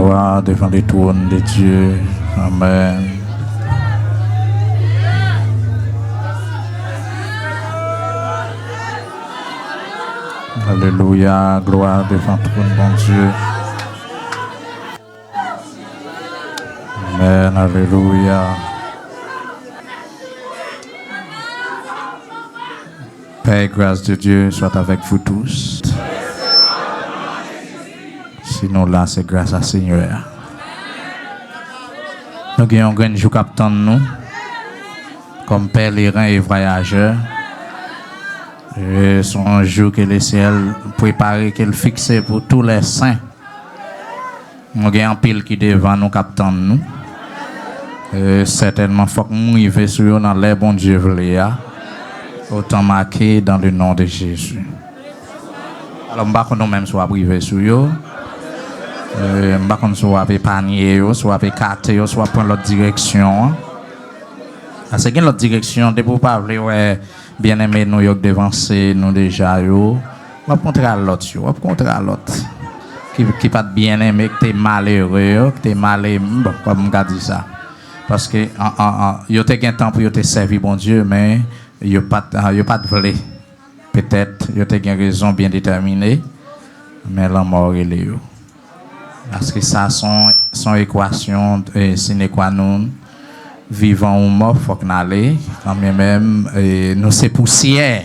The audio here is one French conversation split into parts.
gloire devant les trônes de Dieu. Amen. Alléluia, gloire devant le trône, bon Dieu. Amen, alléluia. Paix et grâce de Dieu soit avec vous tous. Sinon là, c'est grâce à Seigneur. Nous avons un jour captant nous, comme pèlerins et voyageurs. C'est un jour que le ciel préparé, qu'il fixé pour tous les saints. Nous avons un pile qui devant nous captant nous. Certainement, il faut que nous arrivions sur dans les bons Dieu autant marqué dans le nom de Jésus. Alors, je ne sais pas si nous-mêmes sommes privés sur eux. Je ne sais pas si nous sommes panier, soit écarté, soit prendre l'autre direction. C'est quelle l'autre direction? De pour parler, ouais, bien aimé, New York devancé, nous déjà, yo. On va contre à l'autre, on va contre à l'autre. Qui pas bien aimé, que t'es malheureux, que t'es malheureux, bon, comme on dit ça. Parce que, yo t'es un temps pour te servir, bon Dieu, mais yo pas de volé. Peut-être, yo t'es une raison bien déterminée, mais la mort est là. Parce que ça, son équation, sine qua non. Vivant ou mort, il faut qu'on aille. Quand même, nous c'est poussière.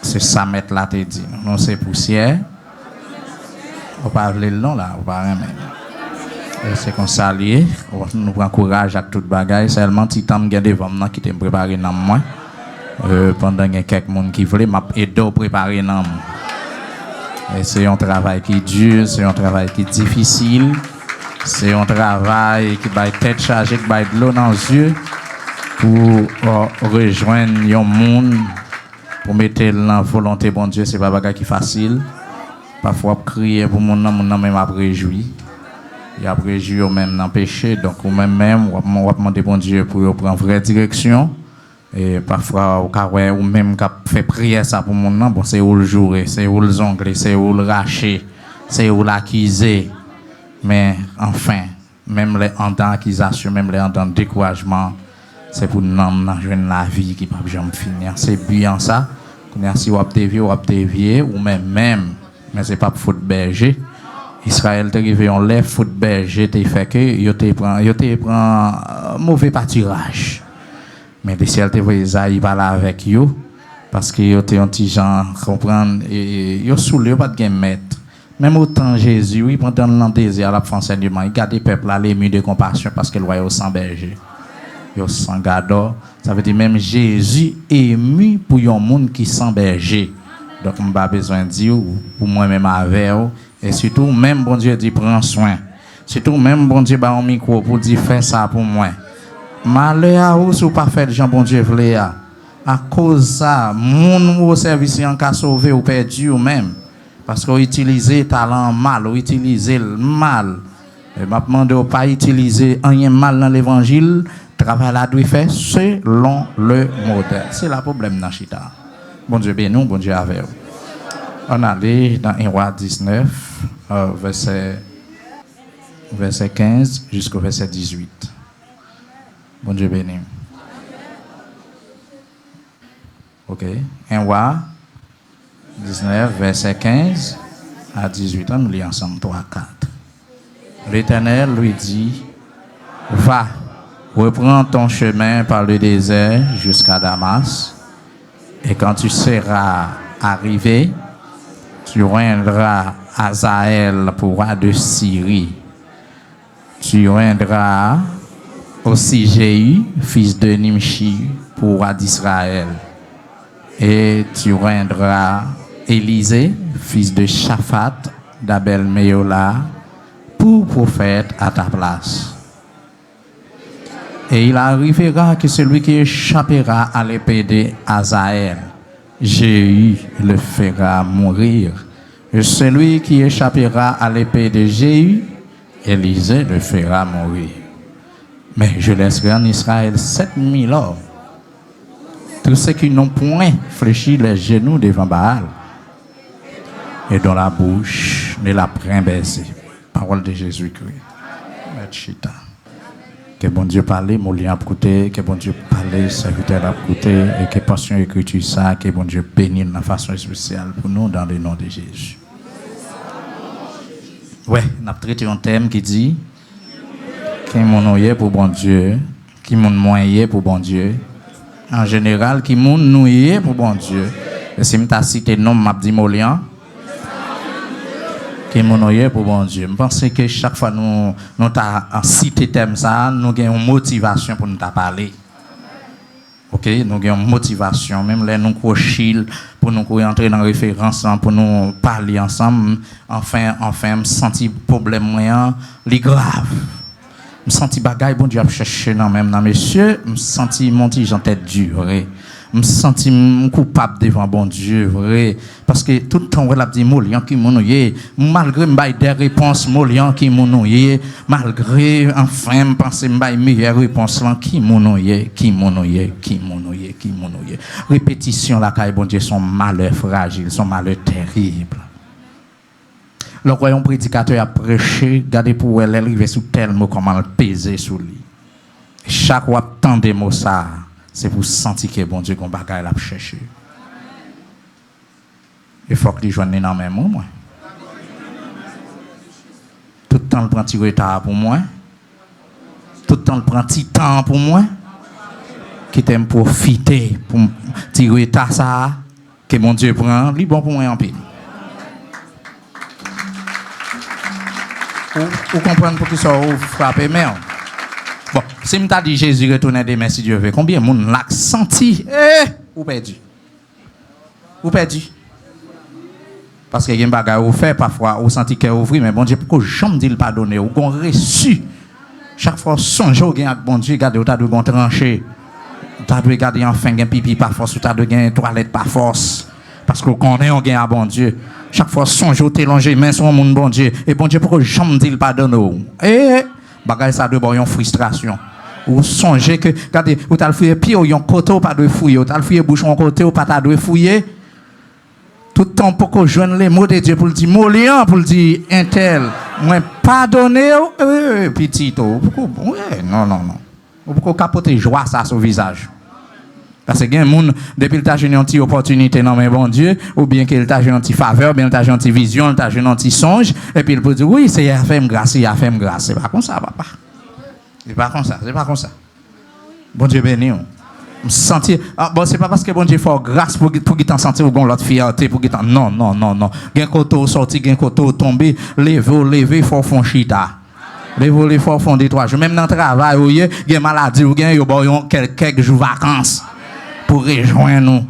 C'est ça, mettre là, te dit. Nous c'est poussière. On va parler le nom là, on va rien même. C'est qu'on s'allie. Nous prenons courage avec toute bagaille. Seulement, si tu as devant moi qui t'a préparé dans moi, pendant qu'il y a quelques personnes qui veulent, m'a aidé à préparer dans moi. Et c'est un travail qui est dur, c'est un travail qui est difficile. C'est un travail qui va être tête chargée, qui va être de l'eau dans les yeux pour rejoindre un monde, pour mettre la volonté bon Dieu. C'est pas un bagage qui est facile. Parfois, crier pour mon nom même a réjoui. Il a réjoui au même dans le péché. Donc, ou même, on va demander bon Dieu pour prendre vraie direction. Et parfois, ou même quand fait prière ça pour mon nom, bon, c'est où le jouer, c'est où le zongler, c'est où le racher, c'est où l'accuser. Mais enfin, même les en temps d'accusation, même les en temps de découragement, c'est pour nous jouer la vie qui ne peut jamais finir. C'est bien ça. Si vous avez dévié, ou même, mais ce n'est pas pour faute berger. Israël est arrivé en l'air, faute berger, te fait que vous prend mauvais pâturage. Mais le ciel te voit Isaïe va là avec vous, parce que vous êtes un petit gens, comprendre, et vous sous le pas de maître. Même autant Jésus, oui, pendant le désir, la France enseignement, il garde le peuple à l'ému de compassion parce qu'il voyait au sang berger. Au sang gado. Ça veut dire même Jésus ému pour un monde qui sent berger. Donc, on n'a pas besoin de dire, pour moi-même avec vous. Et surtout, même bon Dieu dit, prends soin. Surtout, même bon Dieu, un micro pour dire, fais ça pour moi. Malheur à vous, si vous ne pas fait Jean bon Dieu, à cause de ça, mon service en cas sauvé ou perdu ou même. Parce qu'on utilise le talent mal, on utilise le mal. Et je demande de ne pas utiliser rien mal dans l'évangile. Le travail là doit faire selon le modèle. C'est le problème dans Chita. Bon Dieu béni, bon Dieu avec vous. On allait dans 1 Roi 19, verset 15 jusqu'au verset 18. Bon Dieu béni. Ok. 1 Roi 19, verset 15 à 18 ans, nous lisons ensemble 3, 4. L'Éternel lui dit, va, reprends ton chemin par le désert jusqu'à Damas, et quand tu seras arrivé, tu joindras Hazaël pour roi de Syrie. Tu joindras aussi Jéhu, fils de Nimshi, pour roi d'Israël. Et tu joindras Élisée, fils de Shaphat, d'Abel Méola, pour prophète à ta place. Et il arrivera que celui qui échappera à l'épée de Hazaël, Jéhu le fera mourir. Et celui qui échappera à l'épée de Jéhu, Élisée le fera mourir. Mais je laisserai en Israël 7000 hommes. Tous ceux qui n'ont point fléchi les genoux devant Baal et dont la bouche ne l'a point baissé. Parole de Jésus-Christ. Chita. Que bon Dieu parle, mon lien a coûté, que bon Dieu parle, serviteur a coûté, et que passion écriture ça, que bon Dieu bénisse de façon spéciale pour nous dans le nom de Jésus. Ouais, on a traité un thème qui dit qui mon est pour bon Dieu, qui mon moyen pour bon Dieu. En général, qui mon nous est pour bon Dieu. Et si je t'ai cité nom, m'a dit Molian. Qui mon est pour bon Dieu. Je pense que chaque fois nous t'as cité thème ça, nous avons une motivation pour nous parler. OK, nous avons une motivation même là nous cochil pour nous entrer dans référence pour nous parler ensemble. Enfin me sentir problème moyen, li grave. Me senti bagaille bon Dieu a chercher dans même dans monsieur, me senti monter en tête dure. Me senti coupable devant bon Dieu vrai parce que tout le temps on l'a dit Molian qui monouye malgré m'baille des réponses Molian qui monouye malgré enfin me penser m'baille meilleure réponse là qui monouye répétition la caille bon Dieu son malheur fragile son malheur terrible. Le royaume prédicateur a prêché, regardez pour elle arriver sous tel mot comment le peser sous lui. Chaque fois tant de mots ça, c'est pour sentir que bon Dieu qu'on bagaille l'a chercher. Il faut que les joignent dans même moi. Tout le temps le prend petit retard pour moi. Tout le temps le prend petit temps pour moi. Qui t'aime profiter pour tirer retard ça que mon Dieu prend, lui bon pour moi en pile. Vous comprenez pour qui ça vous frappez merde. Bon, si je dit Jésus retourne demain si Dieu veut, combien de monde l'a senti? Ou perdu? Ou perdu? Parce que il y a des bagages vous fait parfois, vous sentez que vous ouvrir, mais bon Dieu, pourquoi jamais dit le pardonner? Ou qu'on reçu. Chaque fois, songe au gain avec bon Dieu, regardez, vous avez dû trancher. Vous avez dû garder enfin un pipi par force, vous avez dû gagner une toilette par force. Parce que vous connaissez un gain à bon Dieu. Chaque fois, songe au télanger, mais sur mon bon Dieu. Et bon Dieu, pourquoi jamais dit le pardonner? Bagay ça de bon une frustration. Ou songez que regardez, ou t'as fouillé pied ou yon côté ou pas de fouiller, ou t'as fouillé bouchon côté ou pas ta de fouiller. Tout le temps pour que joindre les mots de Dieu pour le dire Molian pour le dire intel, moi pardonner petit pourquoi non. Pourquoi capoter joie ça sur visage. Parce que gen moun depuis le t'a une petite opportunité dans mes bon Dieu ou bien qu'il t'a une petite faveur, bien t'a une petite vision, t'a une petit songe et puis il peut dire oui, c'est a fait grâce, c'est pas comme ça papa. C'est pas comme ça. Bon Dieu béni. Me sentir bon c'est pas parce que bon Dieu fait grâce pour qu'il t'en sentir ou gon l'autre fierté pour qu'il t'en non. Gen koto sorti, gen koto tomber, lever faut fond chita. Lever faut fond des 3 jours même dans travail ou gen maladie ou gen yo bon quelques jours vacances. Pour rejoindre nous.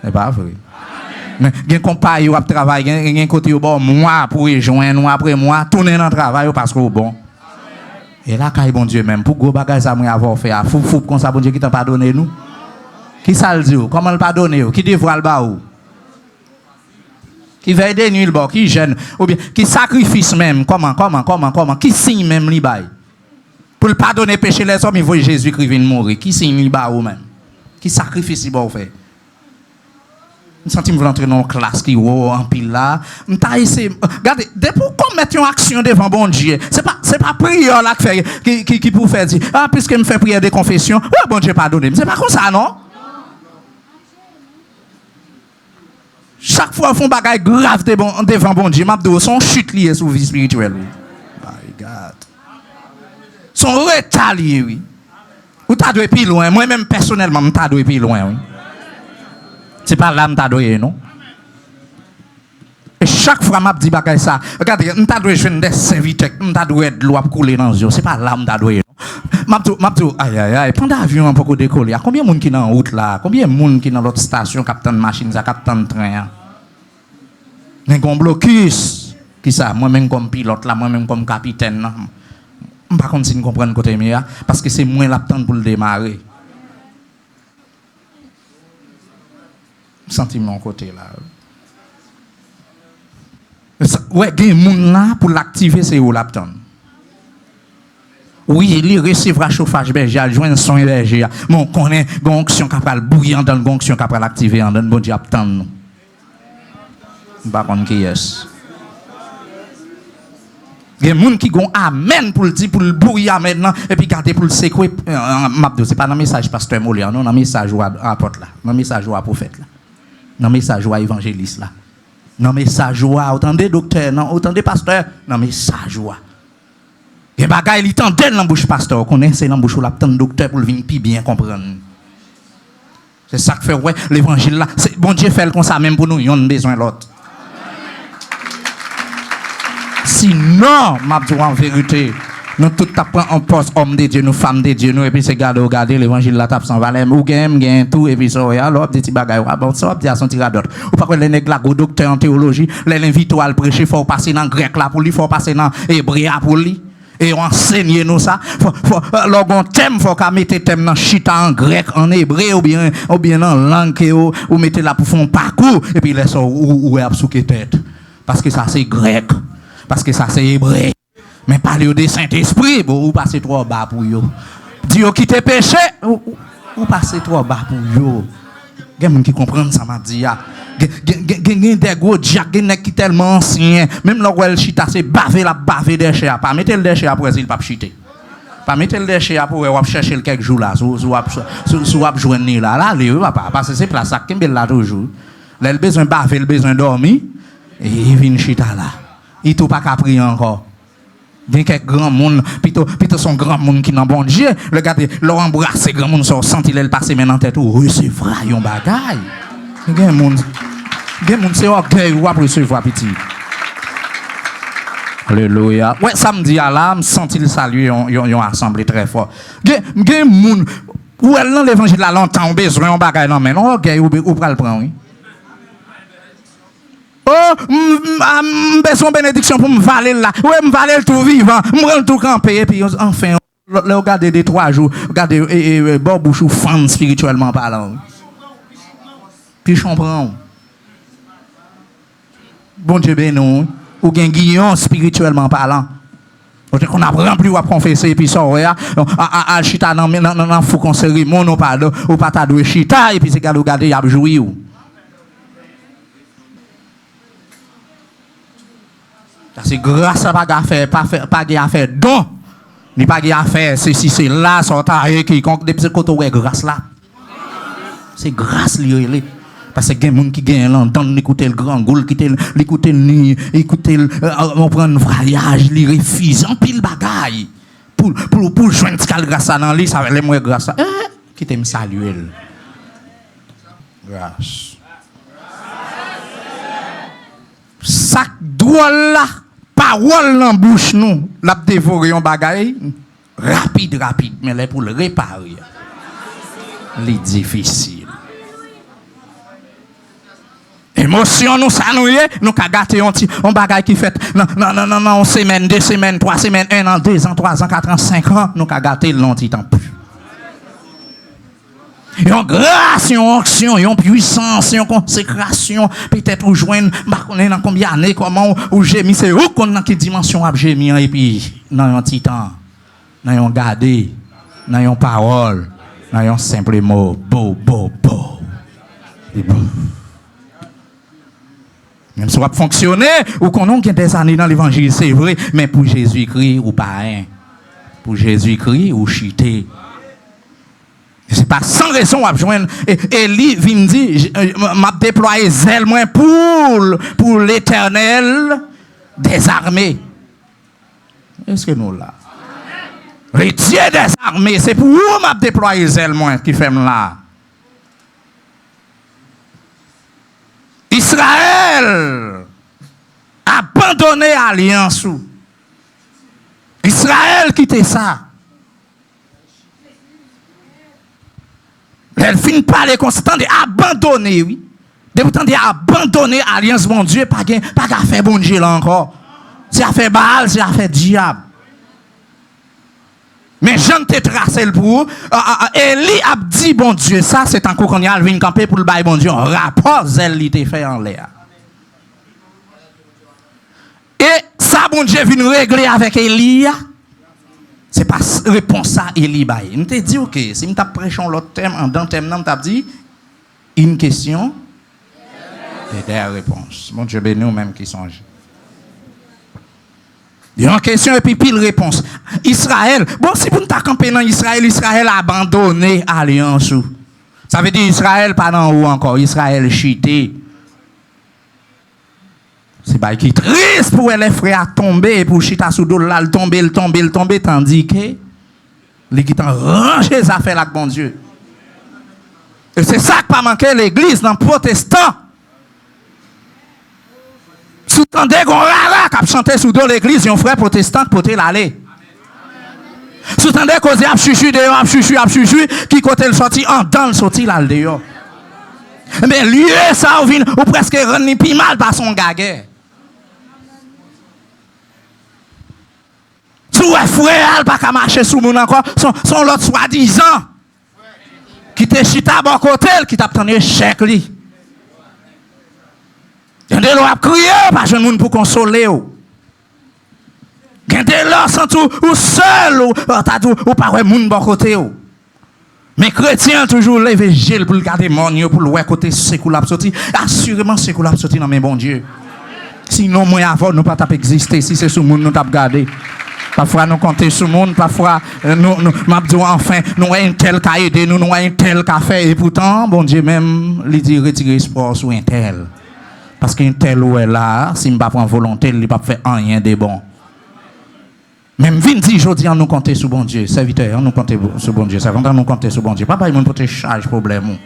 C'est pas vrai. Mais il y a des compagnies qui travaillent, il y a un côté bon moi pour rejoindre nous après moi, tourner dans le travail parce que bon. Et là, quand bon Dieu même, pour gros bagages ça moi avoir fait, fou comme ça bon Dieu qui t'a pardonné nous. Qui ça le dit? Comment le pardonner? Qui devra le bas? Qui veille des nuits le bas? Qui gêne? Ou bien qui sacrifice même? Comment? Qui signe même li bail? Pour le pardonner péché les hommes, il faut Jésus-Christ vienne mourir. Qui signe li bas ou même? Qui sacrifice il va faire. Je sens que je rentrer dans une classe qui en pile là. Regardez, depuis qu'on mette une action devant bon Dieu, c'est pas prière là qui pour faire dire puisque me fait prière de confession, ouais bon Dieu pardonne. C'est pas comme ça non. Chaque fois font bagaille grave devant bon Dieu, m'abdou son chute lié sur vie spirituelle. My God. Son retard lié oui. Ou t'as doué plus loin, moi-même personnellement, t'as doué plus loin. Oui. C'est pas là que t'as doué, non? Et chaque fois, je dis bagay ça. Regardez, t'as doué jeune des serviteurs, t'as doué de l'eau pour couler dans les yeux. C'est pas là que t'as doué, non? M'abdou, aïe, pendant l'avion pour décoller, combien de monde qui est en route là? Combien de monde qui est dans l'autre station, capitaine de machine, capitaine de train? Il y a un blocus. Qui ça? Moi-même comme pilote là, moi-même comme capitaine. Par contre, si vous comprenez côté mieux, parce que c'est moins l'attente pour le démarrer. Sentiment côté là. Ouais, il y a des gens là pour l'activer, c'est où l'attente. Oui, il recevra chauffage berger, il joint son berger. Mon connaît gonction capable bouillant dans le gonction capable activer dans le bon Dieu attend nous. Par contre qui est Il y a des gens qui ont amen pour le dire, pour le bouillir maintenant, et puis garder pour le secouer. C'est pas dans le message pasteur Molière, non, dans le message à apôtre là, dans le message à prophète là, dans le message à évangéliste là, dans le message à autant de docteurs, non, autant de pasteurs, dans le message à. Il y a des bagailles qui tendent dans la bouche pasteur, on connaît, c'est dans la bouche où la tant de docteur pour venir plus bien comprendre. C'est ça que fait, ouais, l'évangile là, bon Dieu fait comme ça même pour nous, il y a besoin de l'autre. Sinon, m'a dit en vérité, nous tout tapons en poste, homme de Dieu, nous femmes de Dieu, nous, et puis c'est regarder l'évangile la tape sans valeur, ou gagne tout, et puis ça, alors, des petits bagailles, bon, ça, dit à son tirade d'autre. Ou pas que les nègres là, docteur en théologie, les invitent à le prêcher, il faut passer dans le grec là pour lui, il faut passer dans l'hébreu pour lui. Et on enseigne nous ça. Lorsqu'on thème, il faut qu'on mette thème dans chita en grec, en hébreu, ou bien dans langue, ou mettez là pour faire un parcours, et puis laisse ou absouquer tête. Parce que ça c'est grec. Parce que ça c'est hébreu. Mais parler de Saint-Esprit, ou passer trop bas pour yo. Dieu qui te péché, ou passer trop bas pour yo. Il y a des gens qui comprennent ça, m'a dit. Il y a des gros diacres qui sont tellement anciens. Même lorsque elle chita, c'est baver des chers. Pas mettre le déchet après, il ne pas chiter. Pas mettre le déchet après, on va chercher quelques jours là. Sous joindre là. Là, il va pas. Parce que c'est place qui est là toujours. Là, il a besoin de baver, il a besoin de dormir. Et il vient chita là. Il ne pas qu'à prier encore. Il y a quelques grands monde, plutôt son grand monde qui n'a bon Dieu. Regardez, leur embrasser grand monde, sont senti le passer maintenant en tête. Oui, c'est vrai, il y a un bagaille. Il y a un monde, c'est orgueil, ou après recevoir petit. Alléluia. Ouais, samedi à là, je senti le salut, ils ont assemblé très fort. Il y a un monde, où elle dans l'évangile là longtemps, on besoin, on bagaille, non, mais non, orgueil, ou pas le prendre, oui. Oh, besoin bénédiction pour me valer là. Ouais, me valer tout vivant, me rendre tout campé. Et puis, enfin, regardez des 3 jours, regardez, bon bouchou fan spirituellement parlant. Puis, je comprends. Bon Dieu, ben non. Ou bien guillon spirituellement parlant. On apprend plus à confesser, et puis ça, à chita dans fou qu'on cérémonie, ou pas ta doué chita, et puis c'est regarder, il a joué ou. C'est grâce à pas à faire don, ni pas à faire ceci, c'est là, son taille, quiconque, depuis ce côté, ouais, grâce là. C'est grâce liée. Parce que il y a des gens qui gagnent l'entendre, écouter le grand goul, écouter on prend un voyage, les refuse, en pile bagaille. Pour joindre ce grâce à dans lui, ça va les moins grâce à. Qui t'aime saluer. Grâce. Ça drôle là, parole dans bouche nous, l'a dévorer un bagaille rapide, mais là pour le réparer. Les difficile. Émotion nous ça nous ka gâter on bagaille qui fait non semaine, 2 semaines, 3 semaines, 1 an, 2 ans, 3 ans, 4 ans, 5 ans, nous ka gâter long temps plus. Yon grâce, yon onction, yon puissance, yon consécration, peut-être ou joindre, on est dans combien d'années, comment ou gémi, c'est où qu'on dans quelle dimension a gémi, et puis, dans yon petit temps, dans yon gardé, dans yon parole, dans yon simple mot, beau. Et bon. Même si on va fonctionner, ou qu'on a des années dans l'évangile, c'est vrai, mais pour Jésus-Christ, ou pas rien. Pour Jésus-Christ, ou chiter. C'est pas sans raison à joindre. Élie vient dire, m'a déployé zèle moins pour l'Éternel des armées. Est-ce que nous là? Le Dieu des armées, c'est pour où m'a déployé zèle moins qui fait là. Israël a abandonné l'alliance. Israël quitte ça. Elle finit par les constants d'abandonner, oui. De abandonner l'alliance, mon Dieu, pas qu'à faire bon Dieu là encore. C'est à faire Baal, c'est à faire diable. Mais Jean te tracé le pour. Élie a dit, bon Dieu, ça c'est encore qu'on y a venu camper pour le bail, bon Dieu. Un rapport, zèle, il te fait en l'air. Et ça, bon Dieu, vient régler avec Élie. C'est pas réponse à Élie bail. Je te dit OK, si je t'ai prêché l'autre thème dans thème non t'ai dit une question et des réponses. Bon Dieu béni nous même qui songe. Il y a une question et puis pile réponse. Israël, bon, si vous ne t'avez campé dans Israël, Israël a abandonné l'alliance. Ça veut dire Israël pas dans haut encore, Israël chité. C'est pas qui triste pour les frères tomber, pour chita sous dos là, le tomber, tandis que les qui t'ont rangé ça fait là bon Dieu. Et c'est ça qui pas manqué l'église dans le protestant. Sous-tendez qu'on rara qui a chanté sous dos l'église, un frère protestant pour te l'aller. Sous-tendez qu'on a chuchu dehors, qui côté le sorti en dans le sorti là dehors. Mais lui ça ou presque rendre plus mal par son gaguet. Sous un frère pas qu'à marcher sous mon encore, son l'autre soi-disant qui te chita bon côté qui t'a obtenu chèque li. Gende l'on a crié, pas jeune monde pour consoler ou. Gende l'on sans tout ou seul ou pas moun bon côté ou. Mais chrétien toujours levé gel pour le garder mon pour le ouais côté secours l'a sorti. Assurément secours l'a sorti dans mes bon Dieu. Sinon moi avant nous pas t'a exister si c'est sous monde nous t'a garder. Parfois nous compter sur le monde, parfois nous enfin nous un tel qui a aidé nous un tel qui a fait et pourtant bon Dieu même lui dit retirer sport sur un tel. Parce qu'un tel ou est là, si je ne prends pas volonté, il ne va pas faire rien de bon. Même 20 jours, nous compter sur bon Dieu. Serviteur, nous compter sur bon Dieu. Serviteur, nous compter sur bon Dieu. Papa, il m'a porté charge problème.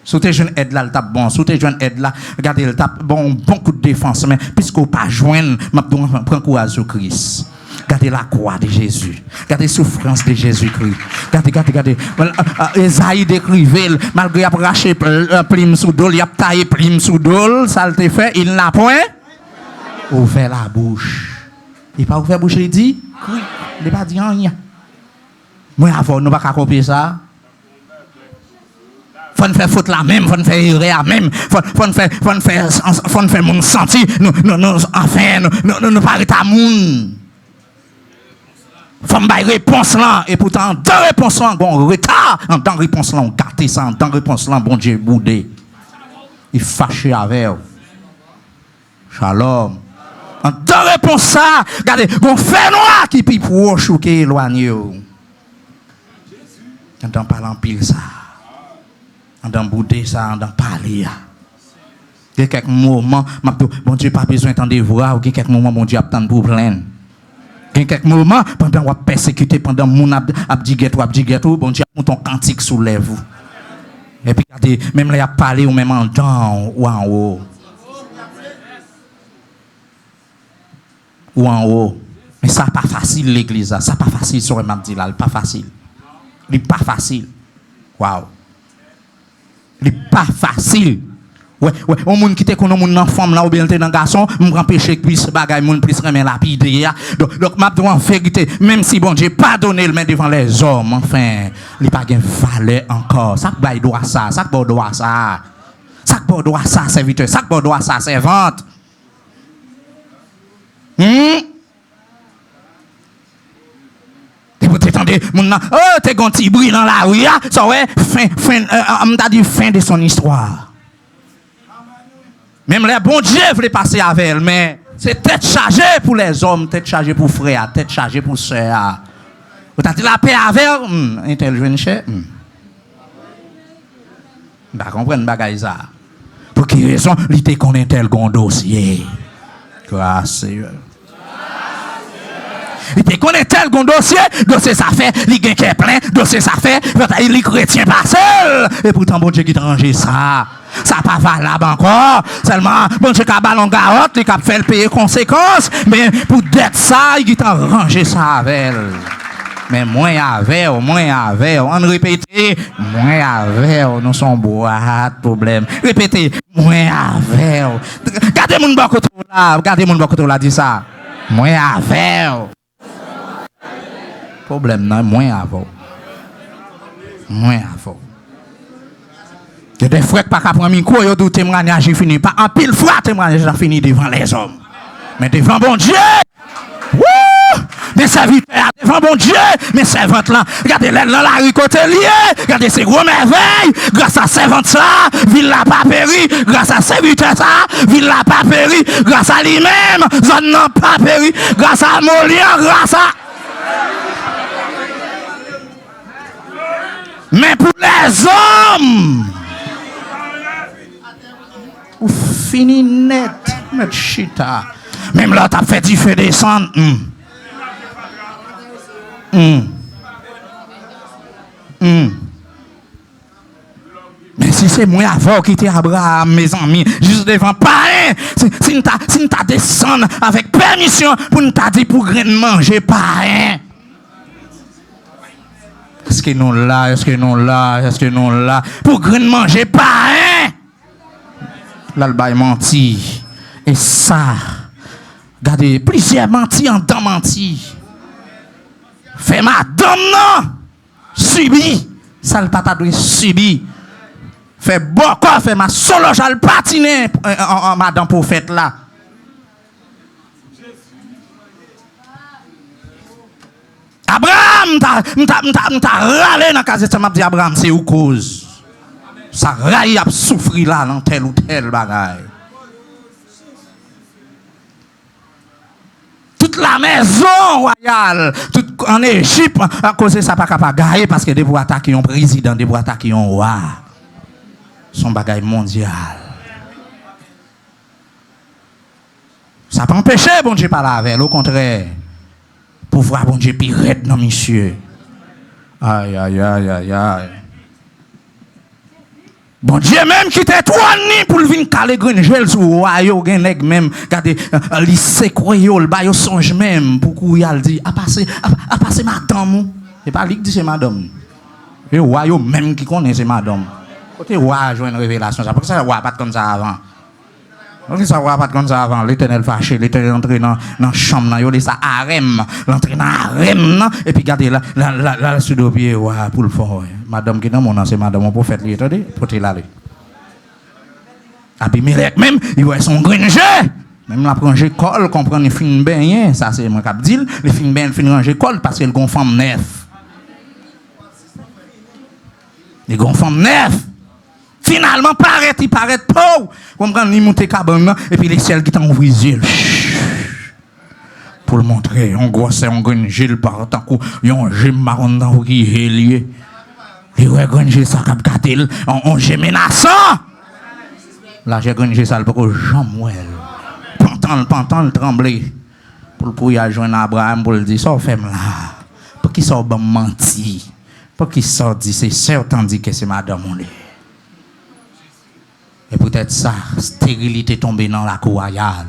Si tu es jeune aide là, le tape bon. Si tu es jeune aide là, regardez, le tape bon coup de défense. Mais puisqu'on ne pas joindre, je prends courage sur Christ. Regardez la croix de Jésus. Regardez la souffrance de Jésus-Christ. Regardez. Esaïe décrivait, malgré qu'il a raché prime sous dol, il a taillé prime sous dol, ça le fait, il n'a point ouvert la bouche. Il n'a pas ouvert la bouche, il dit, il n'a pas dit rien. Moi, avant, nous ne pouvons pas copier ça. Faut faire faute la même, faut faire erreur la même, faut faire mon senti, nous enfin, nous pas arrêter à moun. Faut me réponse là et pourtant dans réponse là on retard dans réponse là on gâté ça dans réponse là bon Dieu boudé il fâché avec shalom dans réponse ça regardez on fait noir qui puis pour choquer éloigner dans parler en pile ça dans boudé ça dans parler il y a quelques moments bon Dieu pas besoin d'entendre voir ou quelques moments bon Dieu attend pour plaindre. Il y a quelques moments, pendant qu'on a persécuté, pendant qu'on a abdigué, bon Dieu, ton cantique soulève vous. Et puis, regardez, même là, il a parlé ou même en dedans ou en haut. Ou en haut. Mais ça n'est pas facile, l'église. Ça n'est pas facile, sur le Mabdilal. Pas facile. Il n'est pas facile. Waouh. Il n'est pas facile. Ouais, on moun qui te connaît moun nan femme là ou bien dans garçon, m'prend péché plus bagay moun plus remen lapide. Donc m'a doit en vérité, même si bon Dieu pardonner le main devant les hommes, enfin, il pas gain valeur encore. Ça bail doit ça, ça doit ça. Ça doit ça serviteur, ça doit ça servante. Et vous t'entendez moun nan, oh t'es gon ti bruit dans la rue, ça ouais, fin de son histoire. Même les bons dieux voulaient passer avec elle, mais c'est tête chargée pour les hommes, tête chargée pour frères, tête chargée pour sœurs. Vous avez dit la paix avec elle, un tel jeune cher. Vous comprenez bagaille ça. Pour qui raison, il te connaît tel gon dossier. Grâce Seigneur. Il te connaît tel gon dossier ça fait, il gagne qui plein, dossier ça fait, il est chrétien pas seul. Et pourtant, bon Dieu qui t'a rangé ça. Ça pas valable encore. Seulement, bon Dieu qui a ballon garotte, il a fait le payer conséquences. Mais pour d'être ça, il t'a rangé ça avec elle. Mais moins avec, on répète, moins avec, nous sommes boîte, problème. Répétez, moins avec. Gardez mon bon côté là, dit ça. Moins avec. Problème, non, moins avec. Moins avec. Il y a des frères qui ne peuvent pas prendre micro, ils ont témoignage fini. Pas en pile fois, témoignage fini devant les hommes. Mais devant bon Dieu, mes serviteurs devant bon Dieu, mes servantes là. Regardez là dans la rue côté lié, regardez ces gros merveilles. Grâce à servante ça, ville n'a pas péri. Grâce à serviteur ça, ville n'a pas péri. Grâce à lui-même, zone n'a pas péri. Grâce à Molière, grâce à. Mais pour les hommes, ou fini net, met chita. Même là, t'as fait du feu descendre. Mais si c'est moi avant qui était Abraham, mes amis, juste devant pareil, si nous t'as descendu avec permission pour nous t'as dit pour manger pareil. Est-ce que nous là, est-ce que nous là, est-ce que nous là, pour manger pareil. Là, le bail menti. Et ça, regardez, plusieurs mentis en temps menti. Fait madame non, subi. Ça le pata doit subi. Fait beaucoup, fait ma solo j'al patiner en madame prophète là. Abraham, t'as râlé dans la case de m'a dit Abraham, c'est où cause. Ça raille a souffri là dans tel ou tel bagaille. Toute la maison royale, toute en Égypte, à cause de ça, pas capable de gagner parce que des pour attaquer un président, des pour attaquer un roi. Son bagaille mondial. Ça peut empêcher, bon Dieu, pas la avec, au contraire. Pour voir, bon Dieu, pirate, non, monsieur. Aïe, aïe, aïe, aïe, aïe. Bon Dieu même qui t'est trois ni pour venir caler grenjel sur roi yo gen nèg même regardez lycée créole ba yo songe même pour kou yal dit a passer madame et pas lui dit c'est madame et roi yo même qui connaît c'est madame côté roi joine révélation ça parce que ça roi pas comme ça avant donc ça roi pas comme ça avant l'Éternel fâché l'Éternel entré dans chambre nan yo dit ça harem l'entrée dans harem et puis regardez là sur deux pieds roi pour le fort madame qui dans mon c'est madame mon prophète lui attendez porter là Abimelech même il voit son granger même la ranger col comprendre les fin ben ça c'est moi cap dit les fin ben fin ranger col parce qu'elle gon femme neuf les gon femme neuf finalement il paraît pauvre comprendre ni monter cabane et puis les ciels qui t'ont ouvert les yeux pour le montrer on grosse on granger par tant que yon gem marron dans qui est lié et ouais granger ça cap gatel on gem menaçant là j'ai granger ça pour que Jean-Mouel pantan trembler pour y joindre Abraham pour le dire ça fait là pour qu'il soit bon menti pour qu'il soit dit c'est certain dit que c'est madame on est. Et peut-être ça, stérilité tombée dans la cour royale.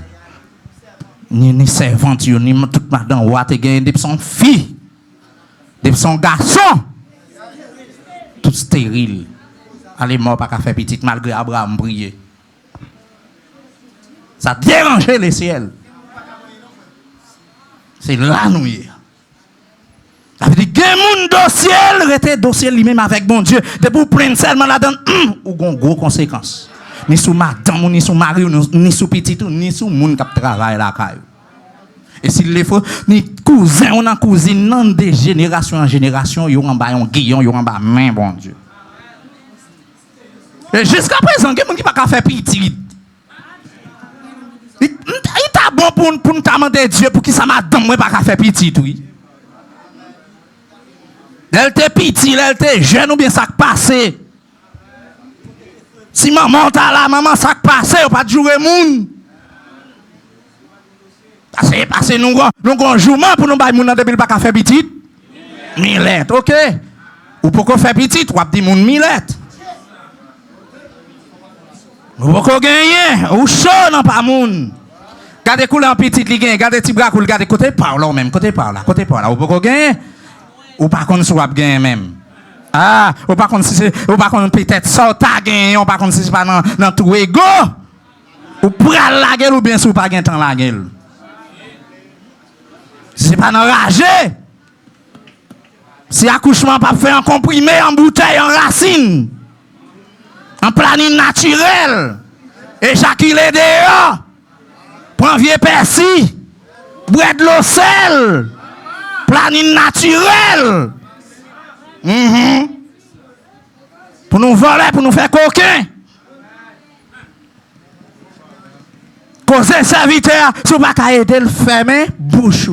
Ni servante, ni toute madame, ou te gagné des son fille, des son garçon, tout stérile. Allez, mort, pas qu'à faire petite malgré Abraham briller. Ça dérangeait les ciels. C'est là nous y est. Ça veut dire que mon dossier, était dossier lui-même avec bon Dieu. De pour prendre seulement la donne, ou gon gros conséquences. Ni sous madame, ni sous mari, ni sous petit, ni sous moun qui travaille la caille. Et s'il le faut, ni cousin, on a cousine, non de génération en génération, yon en bas un guillon, yon en bas main, bon Dieu. Et jusqu'à présent, il y a qui pas faire petit. Il t'a bon pour nous demander Dieu pour qui ça madame, moi pas faire petit, oui. Elle était petit, elle était jeune ou bien ça passé. Si maman t'a là, maman ça passé, ou pas de jouer moun. Parce que nous avons jouement pour nous bailler moun depuis pas faire petit. Millette, ok. Ou pourquoi faire petit, ou dit moun millette. Ou pourquoi gagner, ou chaud non pas moun. Gardez couleur petit li gagne, gardez petit bras coule, gardez côté par là même, côté par là. Ou pourquoi gagner, ou pas qu'on soit gagner même. Ah, ou pas contre si ou pas contre peut-être ça ta gagné, ou pas contre si c'est pas dans tout ego. Ou pral la gueule ou bien si ou pas gain temps la gueule. Si c'est pas enragé. Si accouchement pas fait en comprimé, en bouteille, en racine. En planning naturel. Éjaculer dehors. Prends vieux persil. Boire de l'eau sel. planning naturel. Pour nous voler, pour nous faire coquin. Causer serviteur, si vous ne pouvez pas aider le fermer, bouche.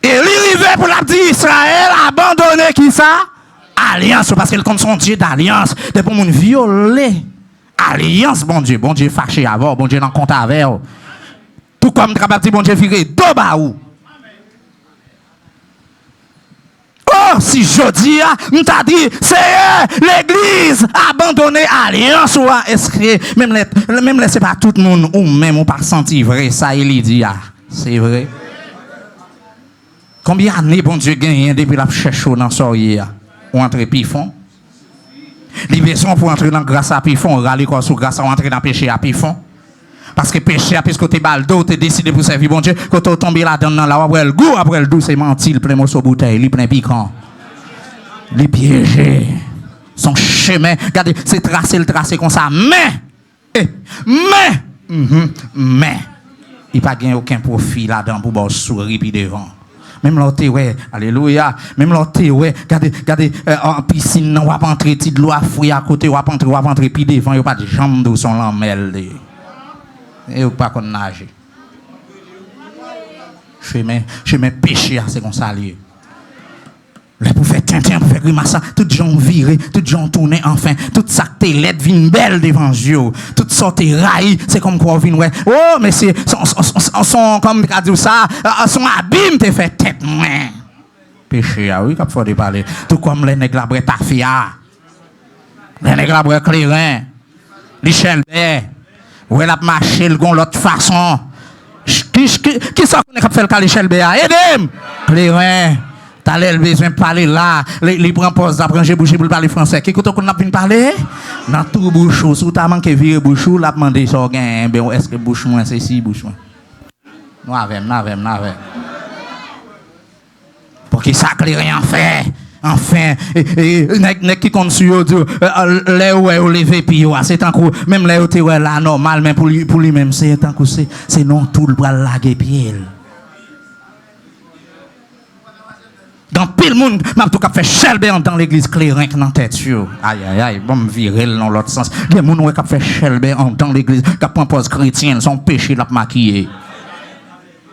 Et l'arrivée pour la dire Israël, abandonner qui ça? Alliance, parce qu'il compte son Dieu d'alliance. C'est pour nous violer. Alliance, bon Dieu fâché avant, bon Dieu n'en compte avec. Tout comme capable bon Dieu viré deux baou. Oh, si je dis, nous t'a dit, c'est l'église abandonnée alliance ou inscrit, même laissez pas tout le monde ou même ou pas senti vrai, ça il dit, c'est vrai. Combien d'années bon Dieu gagne depuis la cherche dans soirée ou entrer pifon? Libération pour entrer dans grâce à pifon, râler quoi sous grâce à entrer dans péché à pifon. Parce que péché, puisque tu es baldo, tu es décidé pour servir bon Dieu, quand tu es tombé là-dedans, là, après le goût, après le doux, c'est menti, le plein morceau bouteille, le plein piquant. Les piégés. Son chemin, regardez, c'est tracé comme ça. Mais, il n'y a pas aucun profit là-dedans pour bord sourire puis devant. Même l'autre, ouais, alléluia. Même l'autre, ouais, regardez, en piscine, on va pas entrer, de l'eau à fouiller à côté, on va pas entrer, puis devant, il n'y a pas de jambes d'eau, son lamelle. Et ou pas qu'on nage. Chemin péché, c'est comme ça. Là, pour faire tintin, pour faire grimace, tout gens viré, tout gens tourné, enfin, tout ça que t'es lettre vient belle devant Dieu. Tout ça t'es raillé, c'est comme quoi vient, ouais. Oh, mais c'est, son comme qu'a dit ça, son abîme t'es fait tête, ouais. Péché, ah oui, qu'il faut parler. Tout comme les nègres la tafia, les nègres la clairin, les chelbert. Ou elle a marché le gon l'autre façon. Qui ça qu'on a fait le cas l'échelle BA? Aidez-moi! Clairin, t'as l'air besoin de parler là. Les prend pause d'apprendre boucher pour parler français. Qui qu'on a pu parler? Dans tout bouchou. Si t'as manqué virer bouchou, l'a demandé ça gain. Ben est-ce que bouche moins c'est si bouche moins? Non avec. Pour qui ça Clairin fait? Enfin, nèg qui compte sur eux, les ou lever puis c'est tant que même les ou là normal mais pour lui même c'est tant que c'est non tout le bras laguer pied. Dans pile monde m'a tout fait chelbe dans l'église Clairin dans tête sur. Aïe, bon me virer dans l'autre sens. Il y a monde qui fait chelbe dans l'église qui prend pose chrétienne, son péché l'a maquillé.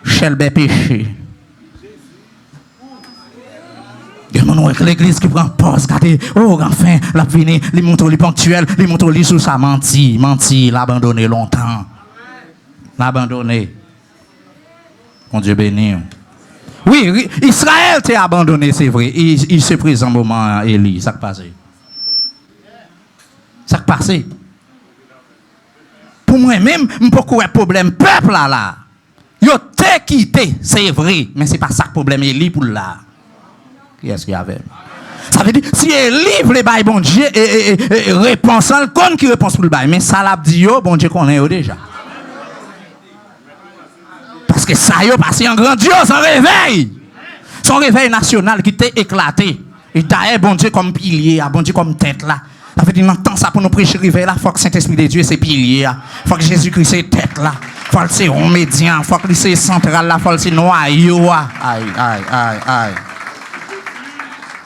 Chelbe péché. L'église qui prend pause, regardez, oh, enfin, la venue, les montre les ponctuels, les montre les sous ça, menti, l'abandonné longtemps. L'abandonné. Mon Dieu béni. Oui, Israël t'a abandonné, c'est vrai. Il se présente au moment Élie, ça qui passe. Ça qui passe. Pour moi-même, je ne peux pas problème peuple là. Yo t'es quitté, c'est vrai, mais ce n'est pas ça le problème Élie pour là. Qui est-ce qu'il y avait? Ça veut dire, si elle livre les bails, bon Dieu, et réponse, le con qui réponse pour le bail. Mais ça l'a dit, bon Dieu, qu'on est déjà. Parce que ça y est passé en grandiose, son réveil national qui t'est éclaté. Et d'ailleurs, bon Dieu, comme pilier, bon Dieu, comme tête là. Ça veut dire, on entend ça pour nous prêcher réveil là. Il faut que Saint-Esprit de Dieu, c'est pilier. Il faut que Jésus-Christ, c'est tête là. Il faut que c'est médian. Il faut que c'est central là. Il faut que c'est noyau. Aïe.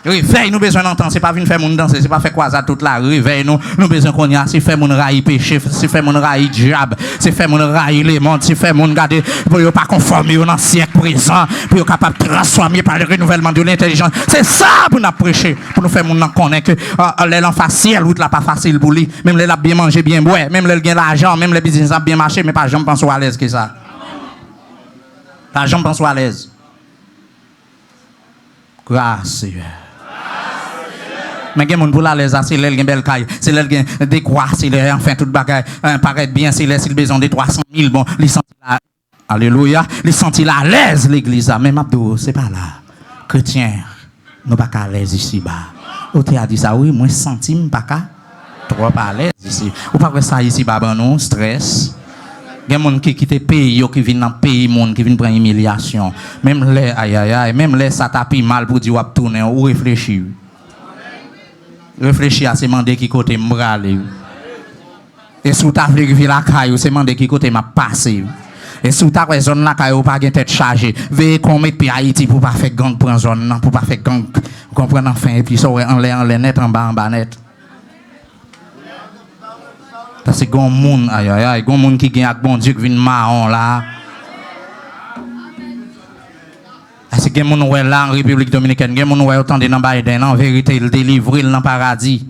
Réveille, nous besoin d'entendre, c'est pas venir faire mon danser, c'est pas faire quoi ça toute la réveille, nous besoin qu'on y a, c'est faire mon raï péché, c'est faire mon raï diable, c'est faire mon raï les mondes, c'est faire mon garder, pour ne pas conformer au siècle présent, pour être capable de transformer par le renouvellement de l'intelligence. C'est ça pour nous prêcher, pour nous faire mon connaître que l'en facile, l'autre là pas facile pour lui, même les a bien mangé, bien boire, même les gain l'argent, même les business a bien marché, mais pas jamais pense à l'aise que ça. Pas jamais pense à l'aise. Grâce Seigneur. Mais il y a des gens pour la l'aise, c'est l'aile belle caille, c'est l'aile des croix, c'est l'aile enfin toute bagaille, paraît bien, c'est l'aile besoin de 300 000, bon, les sentis là, alléluia, les sentis là à l'aise l'église, même Abdou, c'est pas là. Chrétien, nous pas à l'aise ici bas. Ou tu as dit ça, oui, moi senti pas trop à l'aise ici. Ou pas que ça ici bas, non, stress. Il y a des gens qui quittent le pays, qui viennent dans le pays, qui viennent prendre humiliation. Même les, aïe, même les, ça tape mal pour dire, ou tourner, ou réfléchir. Réfléchir à ces mandats qui côté m'brale. Et sous ta vle la caille, c'est mandé qui côté m'a passé. Et si vous avez zone là, vous pas de tête chargée, veillez qu'on mette puis Haïti pour pas faire gang pour une zone, pour pas faire gang. Vous comprenez enfin, et puis ça, en l'air net, en bas net. Parce que gon moun, aïe aïe aïe, gon moun qui gagne avec bon Dieu qui vient marron là. Parce que moun ouais là en République Dominicaine, gen moun ouais autant de dans Biden, en vérité il délivre dans paradis.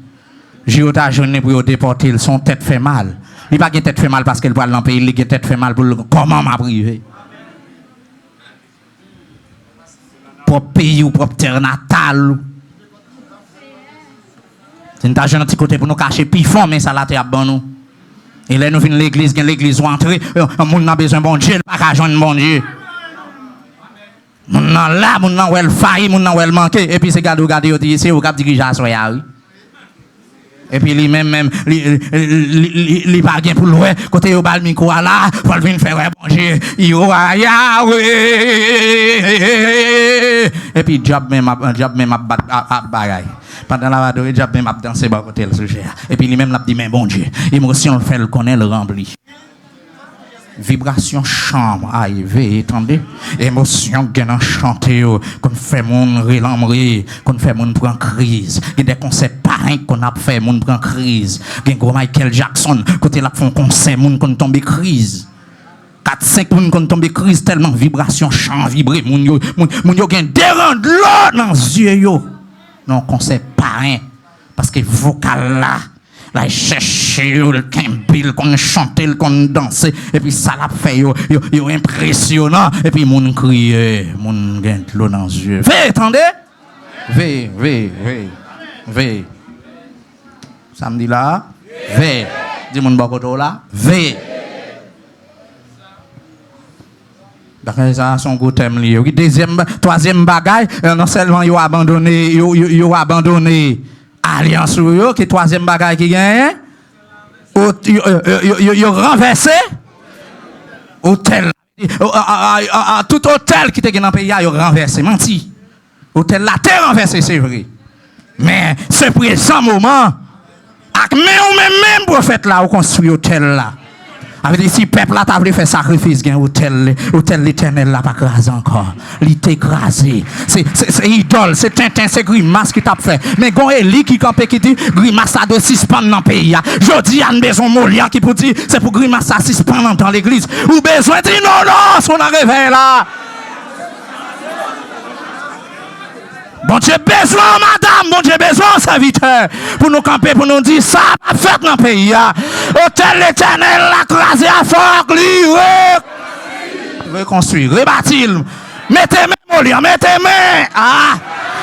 J'ai ta journée pour déporter, son tête fait mal. Il pas tête fait mal parce qu'elle va dans pays, il a tête fait mal pour comment m'a privé. Propre pays ou propre terre natale. C'est une jeune petit côté pour nous cacher pifon mais ça la terre bon nous. Et là nous venons l'église ou entrer, on a besoin de bon Dieu, pas qu'à joindre bon Dieu. Moun nan là, moun nan wel failli, moun nan wel manqué et puis c'est garder ici au cap diriger à soya oui. Et puis lui même li pas gain pour louer côté au bal micro là pour venir faire bon Dieu yo Yahweh et puis job même a bagaille pendant la vadouille job même a danser ba côté le sujet et puis lui même l'a dit mais bon Dieu émotion le fait le connaît le rempli vibration chambre arrivé attendez émotion gain chanter qu'on fait mon relamri qu'on fait mon prend crise et des concepts pareils qu'on a fait mon prend crise gain gros Michael Jackson côté là font concert mon qu'on tombe crise 4-5 moun qu'on tombe crise tellement vibration chambre vibrer mon yo gain dérange l'eau dans yeux yo non concept pareil parce que vocal là la chercher le campil qu'on chanter qu'on danser et puis ça l'a fait yo impressionnant et puis moun crier moun gain l'eau dans les yeux veille attendez veille samedi là veille dis moun bokoto là veille d'accord ça son gros thème lié deuxième troisième bagaille non seulement yo abandonné alliance yo qui troisième bagaille qui gagne yo renversé hôtel tout hôtel qui était dans pays yo renversé menti hôtel là t'es renversé c'est vrai mais ce présent moment avec même prophète là ou construit hôtel là avec des si peuple là t'a voulu faire sacrifice gain hôtel l'Éternel là pas crasé encore il est écrasé c'est idole c'est Tintin c'est Grimace qui t'a fait mais gon Eli qui campé qui dit Grimace a de suspendre dans pays jodi a besoin Molière qui pour dire c'est pour Grimace a suspendre dans l'église ou besoin dire non son réveil là bon Dieu besoin madame, bon Dieu besoin serviteur pour nous camper, pour nous dire ça a fait dans le pays. Hôtel l'Éternel l'a crasé à fort, reconstruire, rebâtir. Mettez-moi, mettez-moi.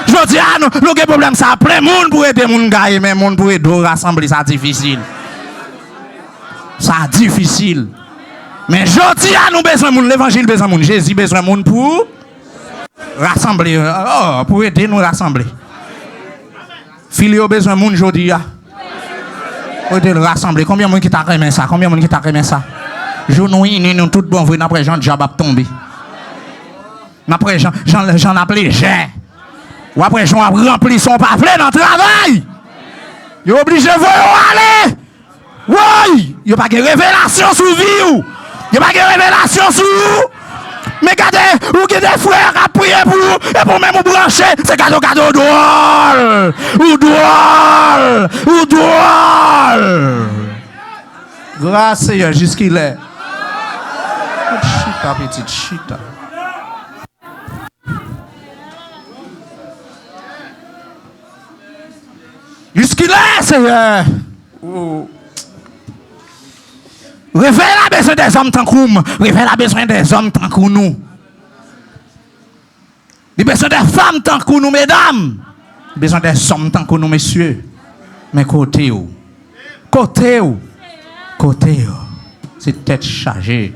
Je dis à nous, nous avons problème ça après monde pour aider moun gagner, mais monde pour aider rassembler ça difficile. Ça difficile. Mais je dis à nous besoin moun, l'évangile besoin moun, Jésus besoin moun pour rassembler, pour aider nous rassembler. Filio besoin de monde aujourd'hui. Pour aider nous rassembler. Combien de monde qui t'a remis ça? Combien de monde qui t'a remis ça? Je nous tout bon, vous n'après Jean Job a tombé. N'après Jean appelé Jean. Ou après Jean a rempli son pamphlet dans le travail. Il est obligé de aller. Oui, il n'y a pas de révélation sur vous. Il n'y a pas de révélation sur vous. Mais regardez, vous avez des frères à prier pour vous, et pour même vous brancher, c'est cadeau drôle. Ou drôle. Grâce Seigneur, jusqu'il est. Chita, petite chita. Jusqu'il est, Seigneur. Réveille la besoin des hommes tant que nous. Réveille la besoin des hommes tant que nous. Il besoin des femmes tant que nous, mesdames. Il besoin des hommes tant que nous, messieurs. Mais côté où? C'est tête chargée.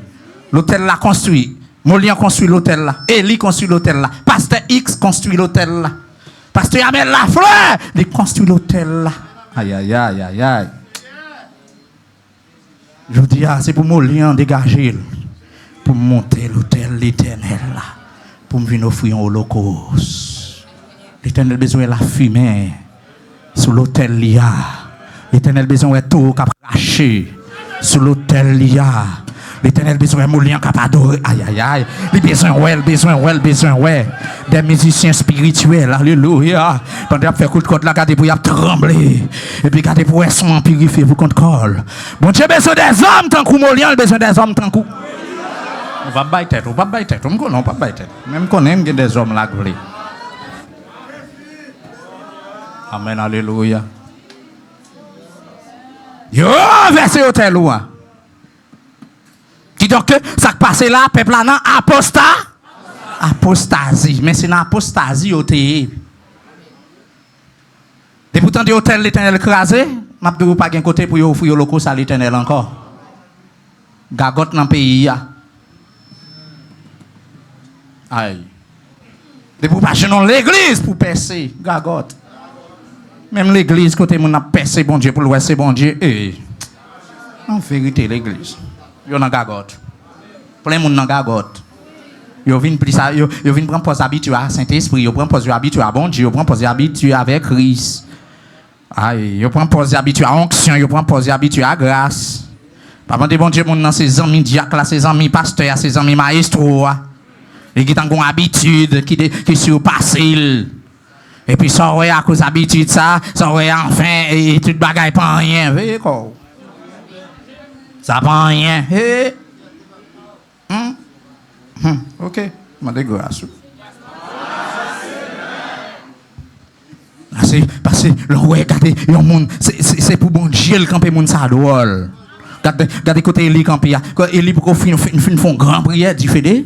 L'hôtel là construit. Molian construit l'hôtel là. Eli construit l'hôtel là. Pasteur X construit l'hôtel là. Pasteur Amel Lafleur, il construit l'hôtel là. Aïe. Je dis, c'est pour Molian dégager, pour monter l'hôtel l'Éternel là, pour me venir offrir un holocauste. L'Éternel besoin de la fumée sur l'hôtel l'IA. L'Éternel besoin de tout cracher sur l'hôtel l'IA. L'éternel besoin de lien capable d'adorer. Aïe, aïe, aïe. Il besoin, ouais. Des musiciens spirituels. Alléluia. Pendant qu'il fait coup de côte, là, regardez pour y trembler. Et puis, regardez pour être son purifié, vous compte col. Bon Dieu, besoin des hommes, tant qu'on Molian, besoin des hommes, tant qu'on. On va bailler tête, on va bailler tête. On ne pas bailler tête. Même qu'on aime des hommes là, glé. Amen, alléluia. Yo, verset au tel ou. Qui donc, ça qui passe là, peuple là, non, apostasie. Mais c'est une apostasie au TE. Et pourtant, de hôtel l'éternel crasé, m'a dit pas un côté pour offrir le locaux à l'éternel encore. Gagote dans le pays. Aïe. Et pour pas gêner l'église pour percer, gagote. Même l'église, côté mon a percé, bon Dieu, pour le c'est bon Dieu. En vérité, l'église. Yo nan gagote. Plein moun nan gagote. Yo vinn pris ça, yo vinn prendre pose habitué à Saint-Esprit, yo prend pose habitué à bon Dieu, yo prend pose habitué avec Christ. Aïe, yo prend pose habitué à onction, yo prend pose habitué à grâce. Papa de bon Dieu moun nan ses amis diacres, ses amis pasteurs, ses amis maestros. Et qui t'ont habitude qui surpassent. Et puis ça ouais à cause habitude ça ouais enfin et toute bagaille pas rien, veut quoi. Ça prend rien. OK. Je vais grâce. Parce que regardez, c'est pour bon Dieu le camper moun ça drôle. Regardez côté Eli camper. Eli pour font grand prière du fédé.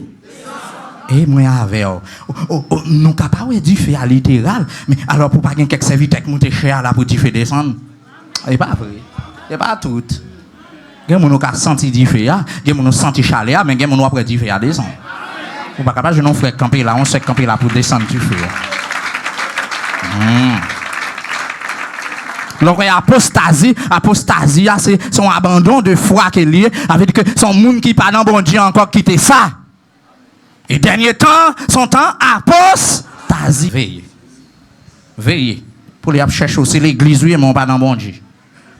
Et moi avec nous capable du fait à littéral mais alors pour pas quelques serviteurs qui monter cher là pour du fait descendre. Et pas vrai. Et pas tout. Gen moun ka senti di fè ya, gen moun senti chalet ya, mais gen moun après di fè ya descend. Ou pas capable je non frère camper là, on sait camper là pour descendre du fè. Donc apostasie c'est son abandon de foi qu'il y a avec que son monde qui pas dans bon Dieu encore quitter ça. Et dernier temps, son temps apostasie. Veillez. Pour les chercher aussi l'église oui mon pas dans bon Dieu.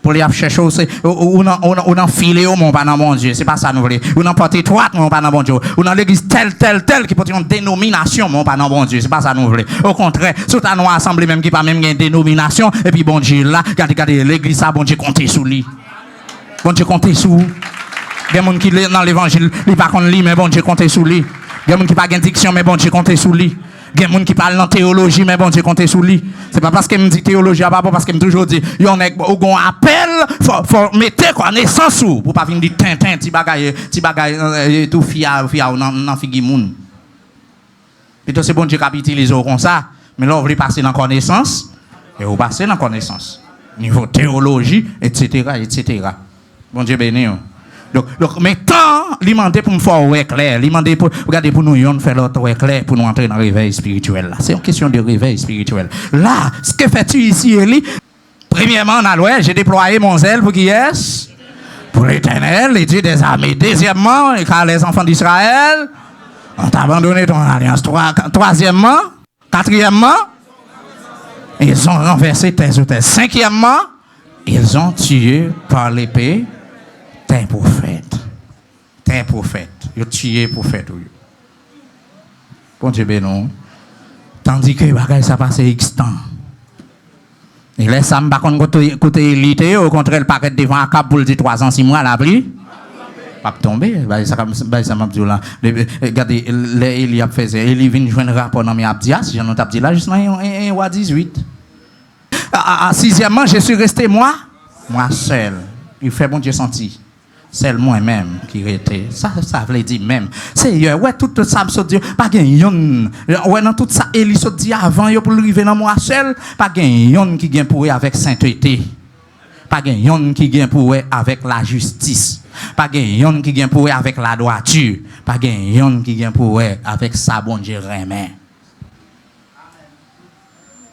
Pour les chercher aussi, on a filé au mon pas dans bon Dieu, c'est pas ça nous voulons. On a porté étroite mon pas dans bon Dieu. On a l'église telle qui porte une dénomination mon pas dans bon Dieu, c'est pas ça nous voulons. Au contraire, tout à nous assemblée même qui pas même une dénomination et puis bon Dieu là, regardez l'église ça bon Dieu compter sous lui. Bon Dieu compter sous. Il y a des gens qui dans l'évangile, ils pas contre lui mais bon Dieu compter sous lui. Il y a des gens qui pas de diction mais bon Dieu compter sous lui. Il y a des gens qui parlent en théologie, mais bon Dieu compte sur lui. C'est pas parce que me dit théologie, pas parce que me toujours dit, il y a un appel, faut mettre connaissance sous, pour pas venir dire tintin, ti bagaille, tout fia, nan figi moun. Plutôt c'est bon Dieu qui utilise comme ça, mais là on veut passer dans connaissance, et on passe dans connaissance. Niveau théologie, etc. Bon Dieu béni. Donc, mais tant, il m'a demandé pour me faire ouais clair, il m'a demandé pour regarder pour nous faire l'autre ouais clair pour nous entrer dans le réveil spirituel. C'est une question de réveil spirituel. Là, ce que fais-tu ici, Eli? Premièrement, j'ai déployé mon zèle pour qui est? Pour l'Éternel, les dieux des armées. Deuxièmement, car les enfants d'Israël ont abandonné ton alliance. Troisièmement, quatrièmement, ils ont renversé tes autels. Cinquièmement, ils ont tué par l'épée tes prophètes. Ils ont tué prophètes. Bon Dieu béni. Tandis que bagaille ça passe X temps. Et là, ça m'a pas côté élité, au contraire, le paquet devant un cap pour le dire 3 ans, 6 mois à l'abri. Pas tomber, ça m'a dit là. Regardez, il a fait, il vient jouer un rapport dans mes Abdias, j'en ai dit là, juste en 18. Sixièmement, je suis resté moi seul. Il fait bon Dieu senti. C'est moi-même qui était. Ça veut dire même. C'est ouais tout ça me dit pas gagne ouais dans tout ça Élie se dit avant yo pour arriver dans moi seul, pas gagne qui gagne pour avec sainteté. Pas gagne qui gagne pour avec la justice. Pas gagne qui gagne pour avec la droiture. Pas gagne qui gagne pour avec sa bon Dieu remet.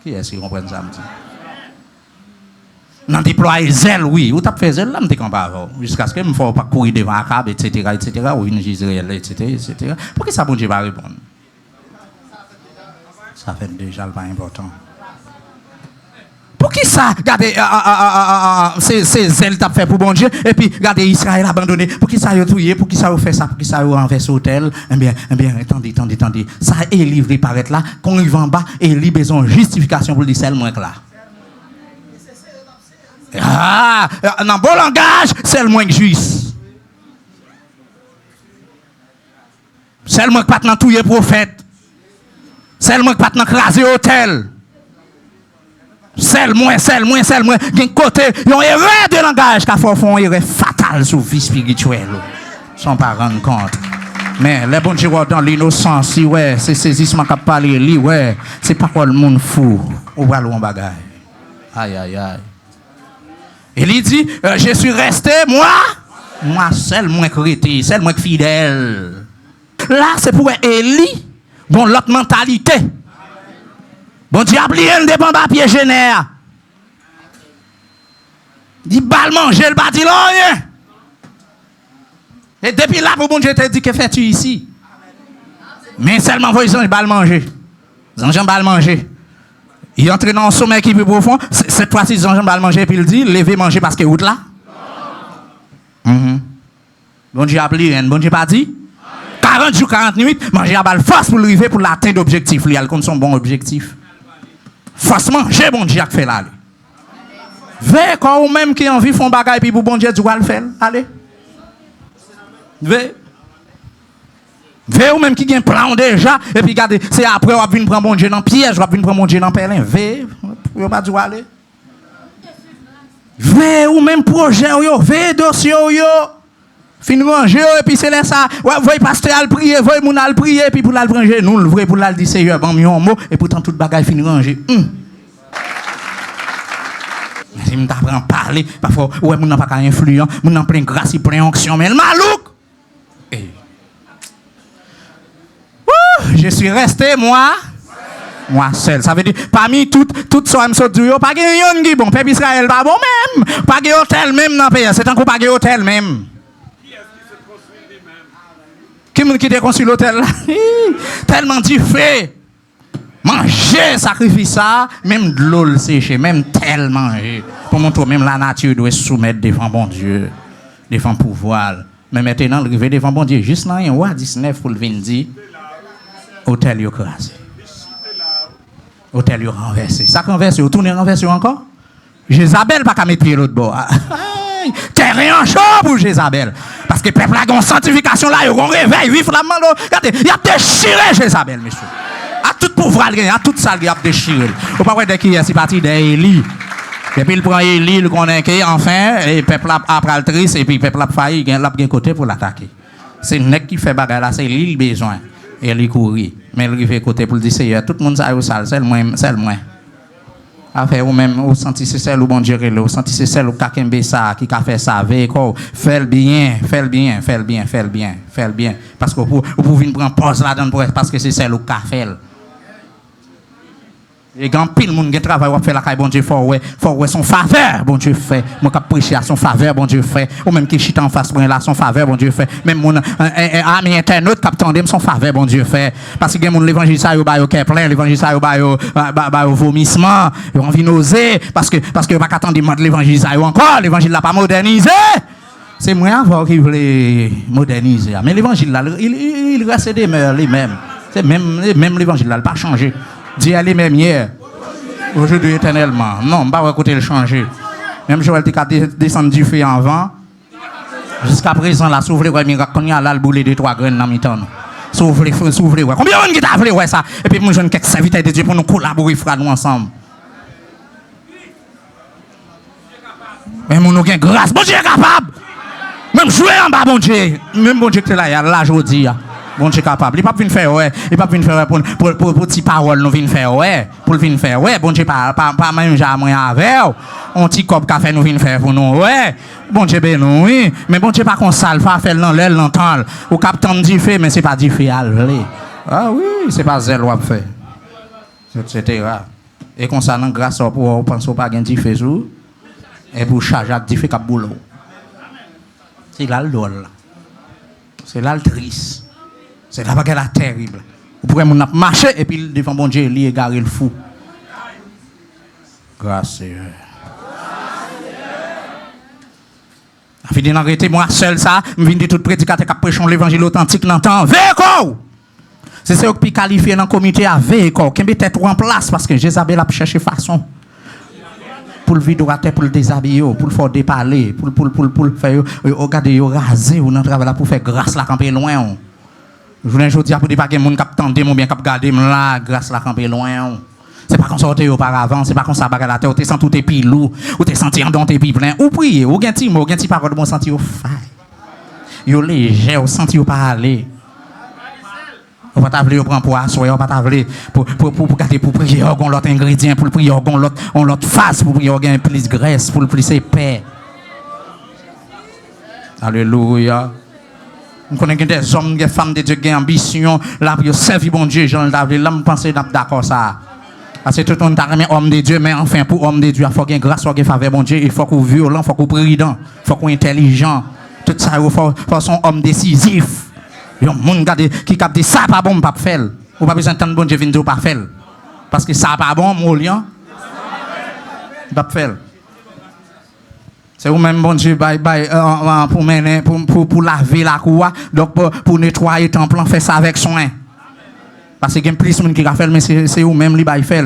Qui est-ce qui comprend ça me dit? Dans déployer zèle, oui. Ou t'as fait zèle, là, je ne pas jusqu'à ce que je ne fasse pas courir devant la cab, etc., ou une Israël, etc. Pourquoi ça, bon Dieu va répondre? Ça fait déjà le pas important. Pour qui ça? Regardez, c'est zèle t'a fait pour bon Dieu. Et puis, regardez, Israël abandonné. Pour qui ça a tué? Pour qui ça a fait ça? Pour qui ça a renversé l'hôtel? Eh bien, attendez. Ça est livré par être là. Quand il va en bas, il a besoin de justification pour dire c'est le moins que là. Ah, dans bon langage, c'est le moins que juif. C'est le moins que pas dans tout les prophètes. C'est le moins que pas dans craser hôtel. C'est le moins. D'un côté, il y a une erreur de langage qui fait une erreur fatale sur la vie spirituelle. Sans pas rendre compte. Mais les bons Dieu dans l'innocence, si ouais, c'est saisissement qui parle, ouais, c'est pas quoi le monde fou. On va le bagaille. Aïe. Et il dit, je suis resté, moi seul, moi chrétien, seul, moi fidèle. Là, c'est pour Élie, bon, l'autre mentalité. Bon diable, il ne dépend pas pied génère. Il bal manger, le bâti rien. Et depuis là, pour bon Dieu te dit que fais-tu ici? Mais seulement vous ils bal manger. Ils bal manger. Il entre dans un sommeil qui est plus profond. Cette fois-ci, ils ont bal manger, puis il dit, levez manger parce que vous êtes là. Bon Dieu a pris rien. Bon Dieu pas dit? 40 jours, 40 nuits, manger à balle force pour arriver pour l'atteindre l'objectif. Il y a son bon objectif. Force manger, bon Dieu a fait là. Veille quand ou même qui a envie de faire un bagage puis pour bon Dieu, tu vas le faire. Allez. Veille ou même qui a un plan déjà, et puis regardez, c'est après on va venir prendre bon Dieu dans le piège, on va venir prendre bon Dieu dans le pèlerin. Veille, on va dire aller. Veille ou même projet, veille dossier, fin ranger, et puis c'est là ça, voyez pasteur à le prier, voyez mon à le prier, et puis pour la ranger, nous le vrai pour la dire Seigneur, bon, un mot, et pourtant toute bagaille fin ranger. Si je t'apprends à parler, parfois, ouais, mon n'a pas qu'à influent, mon n'a plein grâce, plein onction, mais le malouk! Je suis resté, moi seul. Ça veut dire, parmi toutes sortes de duo, pas de qui bon, peuple Israël, pas bon même, pas de hôtel même dans le pays, c'est encore pas de hôtel même. Qui est-ce qui construit l'hôtel là? Tellement du fait. Manger, sacrifice ça, même de l'eau le sécher, même tellement manger. Pour montrer même la nature doit se soumettre devant bon Dieu, devant pouvoir. Mais maintenant, le rivet devant bon Dieu, juste là, il y a 19 pour le venir dire. Hôtel yo crasé. Hôtel yo renversé. Ça renversé, vous tournez renversé encore? Jézabel pas qu'à mettre pied l'autre bord. Terrain en chaud pour Jézabel. Parce que peuple a une sanctification là, il y a un réveil, vif la main. Regardez, il a déchiré Jézabel, monsieur. À tout pouvoir, à toute salle, il a déchiré. Vous ne pouvez pas dire qu'il est parti d'Élie. Et puis il prend Élie, il connaît enfin, et le peuple a pris le triste, et puis le peuple a failli, il a bien côté pour l'attaquer. C'est le nec qui fait bagarre là, c'est lui le besoin. Et il courit. Mais il fait côté pour dire Seigneur, tout le monde sait où ça, c'est le moins. Affaire ou même, ou senti c'est celle où bon Dieu est là, ou senti c'est celle où quelqu'un ça, qui a fait ça, veille quoi, fais le bien. Parce que vous pouvez prendre pause là-dedans parce que c'est celle où qu'a fait. Et quand pile monde qui travaille ou fait la caille bon Dieu faut son faveur bon Dieu fait moi qui prêcher à son faveur bon Dieu fait ou même qui chita en face pour là son faveur bon Dieu fait même mon ami internaute qui attendait son faveur bon Dieu fait parce que mon l'évangile ça yo ba yo cœur plein l'évangile ça yo ba yo vomissement yo envie nauser parce que pas attendre de l'évangile ça yo encore l'évangile là pas modernisé c'est moi avant qui voulait moderniser mais l'évangile là il reste des mœurs les mêmes c'est même l'évangile là pas changé. Dieu allait même hier, aujourd'hui éternellement. Non, je ne vais pas écouter le changer. Même Joël qui a descendu du feu en vent, jusqu'à présent, là, s'ouvre le miracle, qu'on y a là, le boulet de 3 graines dans le temps. S'ouvre le. Combien de gens qui t'a voulu ça? Et puis, moi, je ne quelques serviteurs de Dieu pour nous collaborer, frères, nous ensemble. Mais nous avons grâce. Bon Dieu est capable. Même jouer en bas, bon Dieu. Même bon Dieu qui est là, là, aujourd'hui. Bon Dieu capable. Il pas venir faire ouais, il pas venir faire pour petite parole nous venir faire ouais, pour venir faire ouais, bon Dieu pas même jamais avec. On petit cop café nous venir faire pour nous ouais. Bon Dieu ben nous oui, mais bon Dieu pas qu'on sale pas faire dans l'aile l'entendre. Ou capitaine du fait mais c'est pas du fait à lever. Ah oui, c'est pas zèle ou fait. Etc. Et comme ça, grâce à pour penser pas gain du fait jour et pour charger du fait cap boulot. C'est là le dol. C'est là le triste. C'est la bagarre terrible. Vous pourrez marcher et puis devant bon Dieu, il est garé le fou. Grâce Seigneur. Je viens d'arrêter moi seul ça, je viens de tout prédicateur qui prêche l'évangile authentique dans le temps. Véco! C'est ça qui qualifie dans le comité à Véco. Qui met tête en place parce que Jézabel a cherché façon. Pour le vider à terre, pour le déshabiller, pour le faire déparler, pour le faire regarder, raser, ou dans le travail pour faire grâce la camper loin. Je voulais dire pour dire pas que les gens qui attendent, ou bien qui regardent là, grâce la camper loin. C'est pas qu'on sortait auparavant, c'est pas qu'on s'abat à la terre, ou t'es senti tes pieds lourds, ou t'es senti en don tes pieds pleins, ou prier, ou gen ti mot, gen ti parole, bon senti au faille. Yo léger, ou senti au parler. On va t'appeler, on prend pour asseoir, on va t'appeler pour garder, pour prier, on l'autre ingrédient, pour prier, on l'autre face, pour prier, on plus graisse, pour plus paix. Alléluia. Nous connaissons des hommes, des femmes de Dieu qui ont ambition, là, pour servir bon Dieu, Jean David, là, je pense d'accord ça. Parce que tout le monde est homme de Dieu, mais enfin, pour homme de Dieu, il faut qu'il y ait grâce, il faut qu'il y ait faveur, bon Dieu, il faut qu'on violent, il faut qu'on prudent, il faut qu'on intelligent. Tout ça, il faut son homme décisif. Il y a des gens qui captent ça, pas bon, pas faire. Ou pas besoin d'entendre bon Dieu venir pas faire. Parce que ça, pas bon, mon lien, pas faire. C'est vous même bon Dieu, bye bye, pour mener, pour laver la cour, donc pour nettoyer le temple, fait ça avec soin. Parce qu'il y a plus de gens qui fait, mais c'est vous-même qui fait.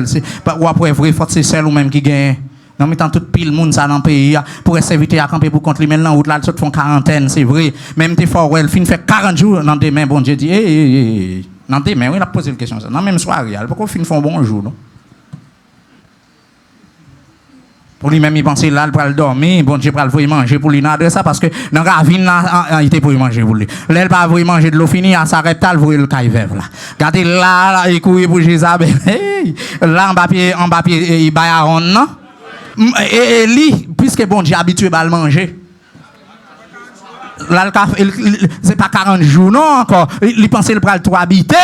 Ou après, vrai, c'est celle ou même qui gagne. Non, mais tant tout pile le monde dans le pays, pour s'éviter à camper pour contre les mêmes là, ou là, ils font quarantaine, c'est vrai. Même tes fort, elle fin fait 40 jours dans des mains, bon Dieu dit, dans des mains, oui, il a posé la question. Dans même soirée, pourquoi fin font bon jour, non? Pour lui-même, il pensait là, il va dormir, bon Dieu, il va manger pour lui, de ça, parce que dans la ravine, là, il était pour lui manger pour lui. Là, il va manger de l'eau finie, à s'arrêter, il va le caille vert, là. Regardez là, il couille pour Jézabel. Là, en papier, il va à Aaron, non? Et lui, puisque bon Dieu est habitué à le manger, là, c'est pas 40 jours, non, encore. Il pensait qu'il va le habiter.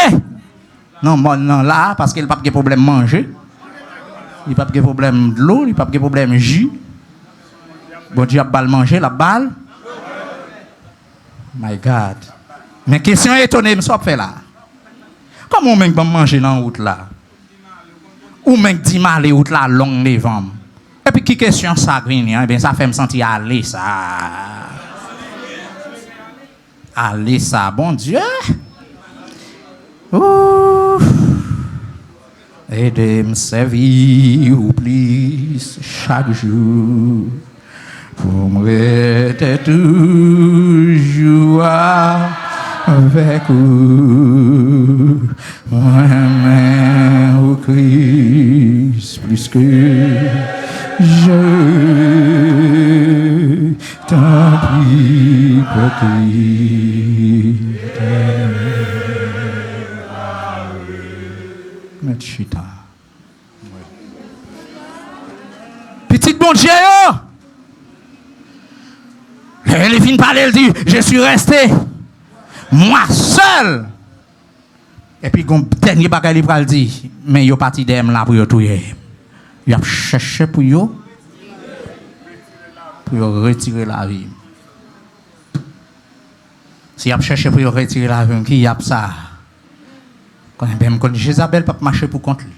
Non, bon, non, là, parce qu'il n'a pas de problème manger. Il n'y a pas de problème de l'eau, il n'y a pas de problème de jus. Bon Dieu a balle manger, la balle. My God. Mais question étonnée, je suis fait là. Comment on va manger dans la route là? Ou même 10 mal les routes là, longue devant. Et puis qui question ça, eh bien ça fait me sentir aller ça. Aller ça, bon Dieu. Ouh. Aidez-moi servir ou plus chaque jour pour me rester toujours avec vous. Moi-même au Christ plus que je t'en prie pour qui Chita. Petite bon Dieu, elle vient parler, elle dit, je suis resté, moi seul. Et puis, le dernier bagage, il va dire, mais il y a parti d'elle là pour y tout. Il a cherché pour retirer la vie. S'il a cherché pour retirer la vie, qui y a ça? Quand Jézabel pas marcher pour contre lui.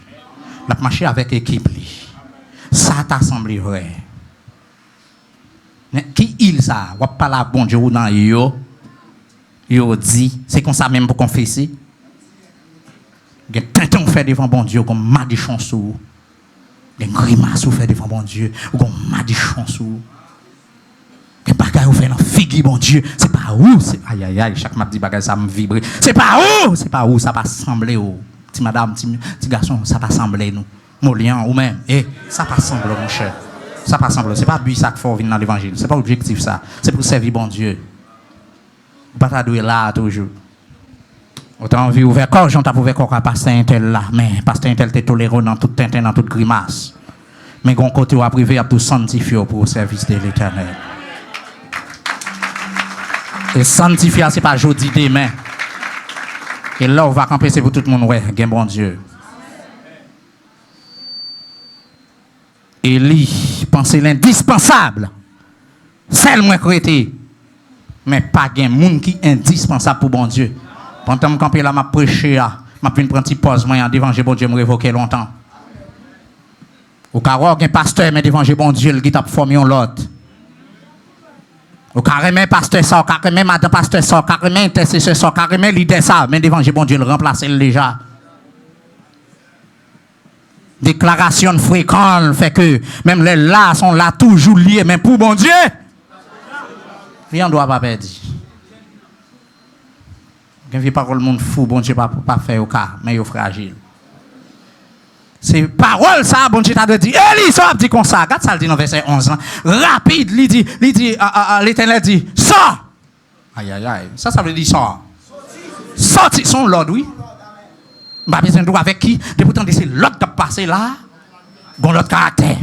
Il a marché avec l'équipe. Ça t'a semblé vrai. Mais qui il ça? Ou pas la bon Dieu ou dans yo? Yo dit, c'est comme ça même pour confesser. Il y a tant de fait devant bon Dieu comme madichon sous. Il y a une grimace ou fait devant bon Dieu ou comme madichon sous. Que bagay ou fait dans figue bon Dieu, c'est pas où, c'est aïe aïe aïe, chaque matin bagay ça me vibre. C'est pas où, ça va sembler où. Ti madame, ti garçon, ça va sembler nous. Molian ou même, ça va sembler mon cher. Ça va sembler, c'est pas but ça qu'il faut venir dans l'évangile, c'est pas objectif ça. C'est pour servir bon Dieu. Pas ta doué là toujours. Autant envie ouvert corps, j'en t'a ouvert corps à pasteur intel là, mais pasteur intel t'es tolérant dans toute tintin, dans toute grimace. Mais gon côté ou à privé à tout sanctifier pour le service de l'Éternel. Et sanctifier, ce n'est pas jeudi demain. Et là, on va camper, c'est pour tout le monde, ouais, gain bon Dieu. Élie pensait l'indispensable. Celle moi créé. Mais pas gain monde qui est indispensable pour bon Dieu. Pendant que je camper là, je prêché, je prends une petite pause, moi, devant bon Dieu, me révoquer longtemps. Au carreau, un pasteur, mais devant bon Dieu, qui t'a formé un l'autre. Au carrément, pasteur ça, carrément, madame pasteur ça, carrément, intercesseur ça, carrément, leader ça, mais devant bon Dieu, le remplacer déjà. Déclaration fréquente fait que même les là sont là toujours liés, mais pour bon Dieu, rien ne doit pas perdre. Quand il parle le monde fou, bon Dieu pas faire au cas, mais il est fragile. C'est parole ça, bon Dieu t'a dit, Élie, ça dit comme ça, regarde ça, le dit dans verset 11, rapide, il dit, l'Éternel dit, sors. Aïe, aïe, aïe, ça veut dire sort. Sorti, son l'ordre, oui. Pas besoin de avec qui, de pourtant c'est l'autre qui a passé là, gon l'autre caractère,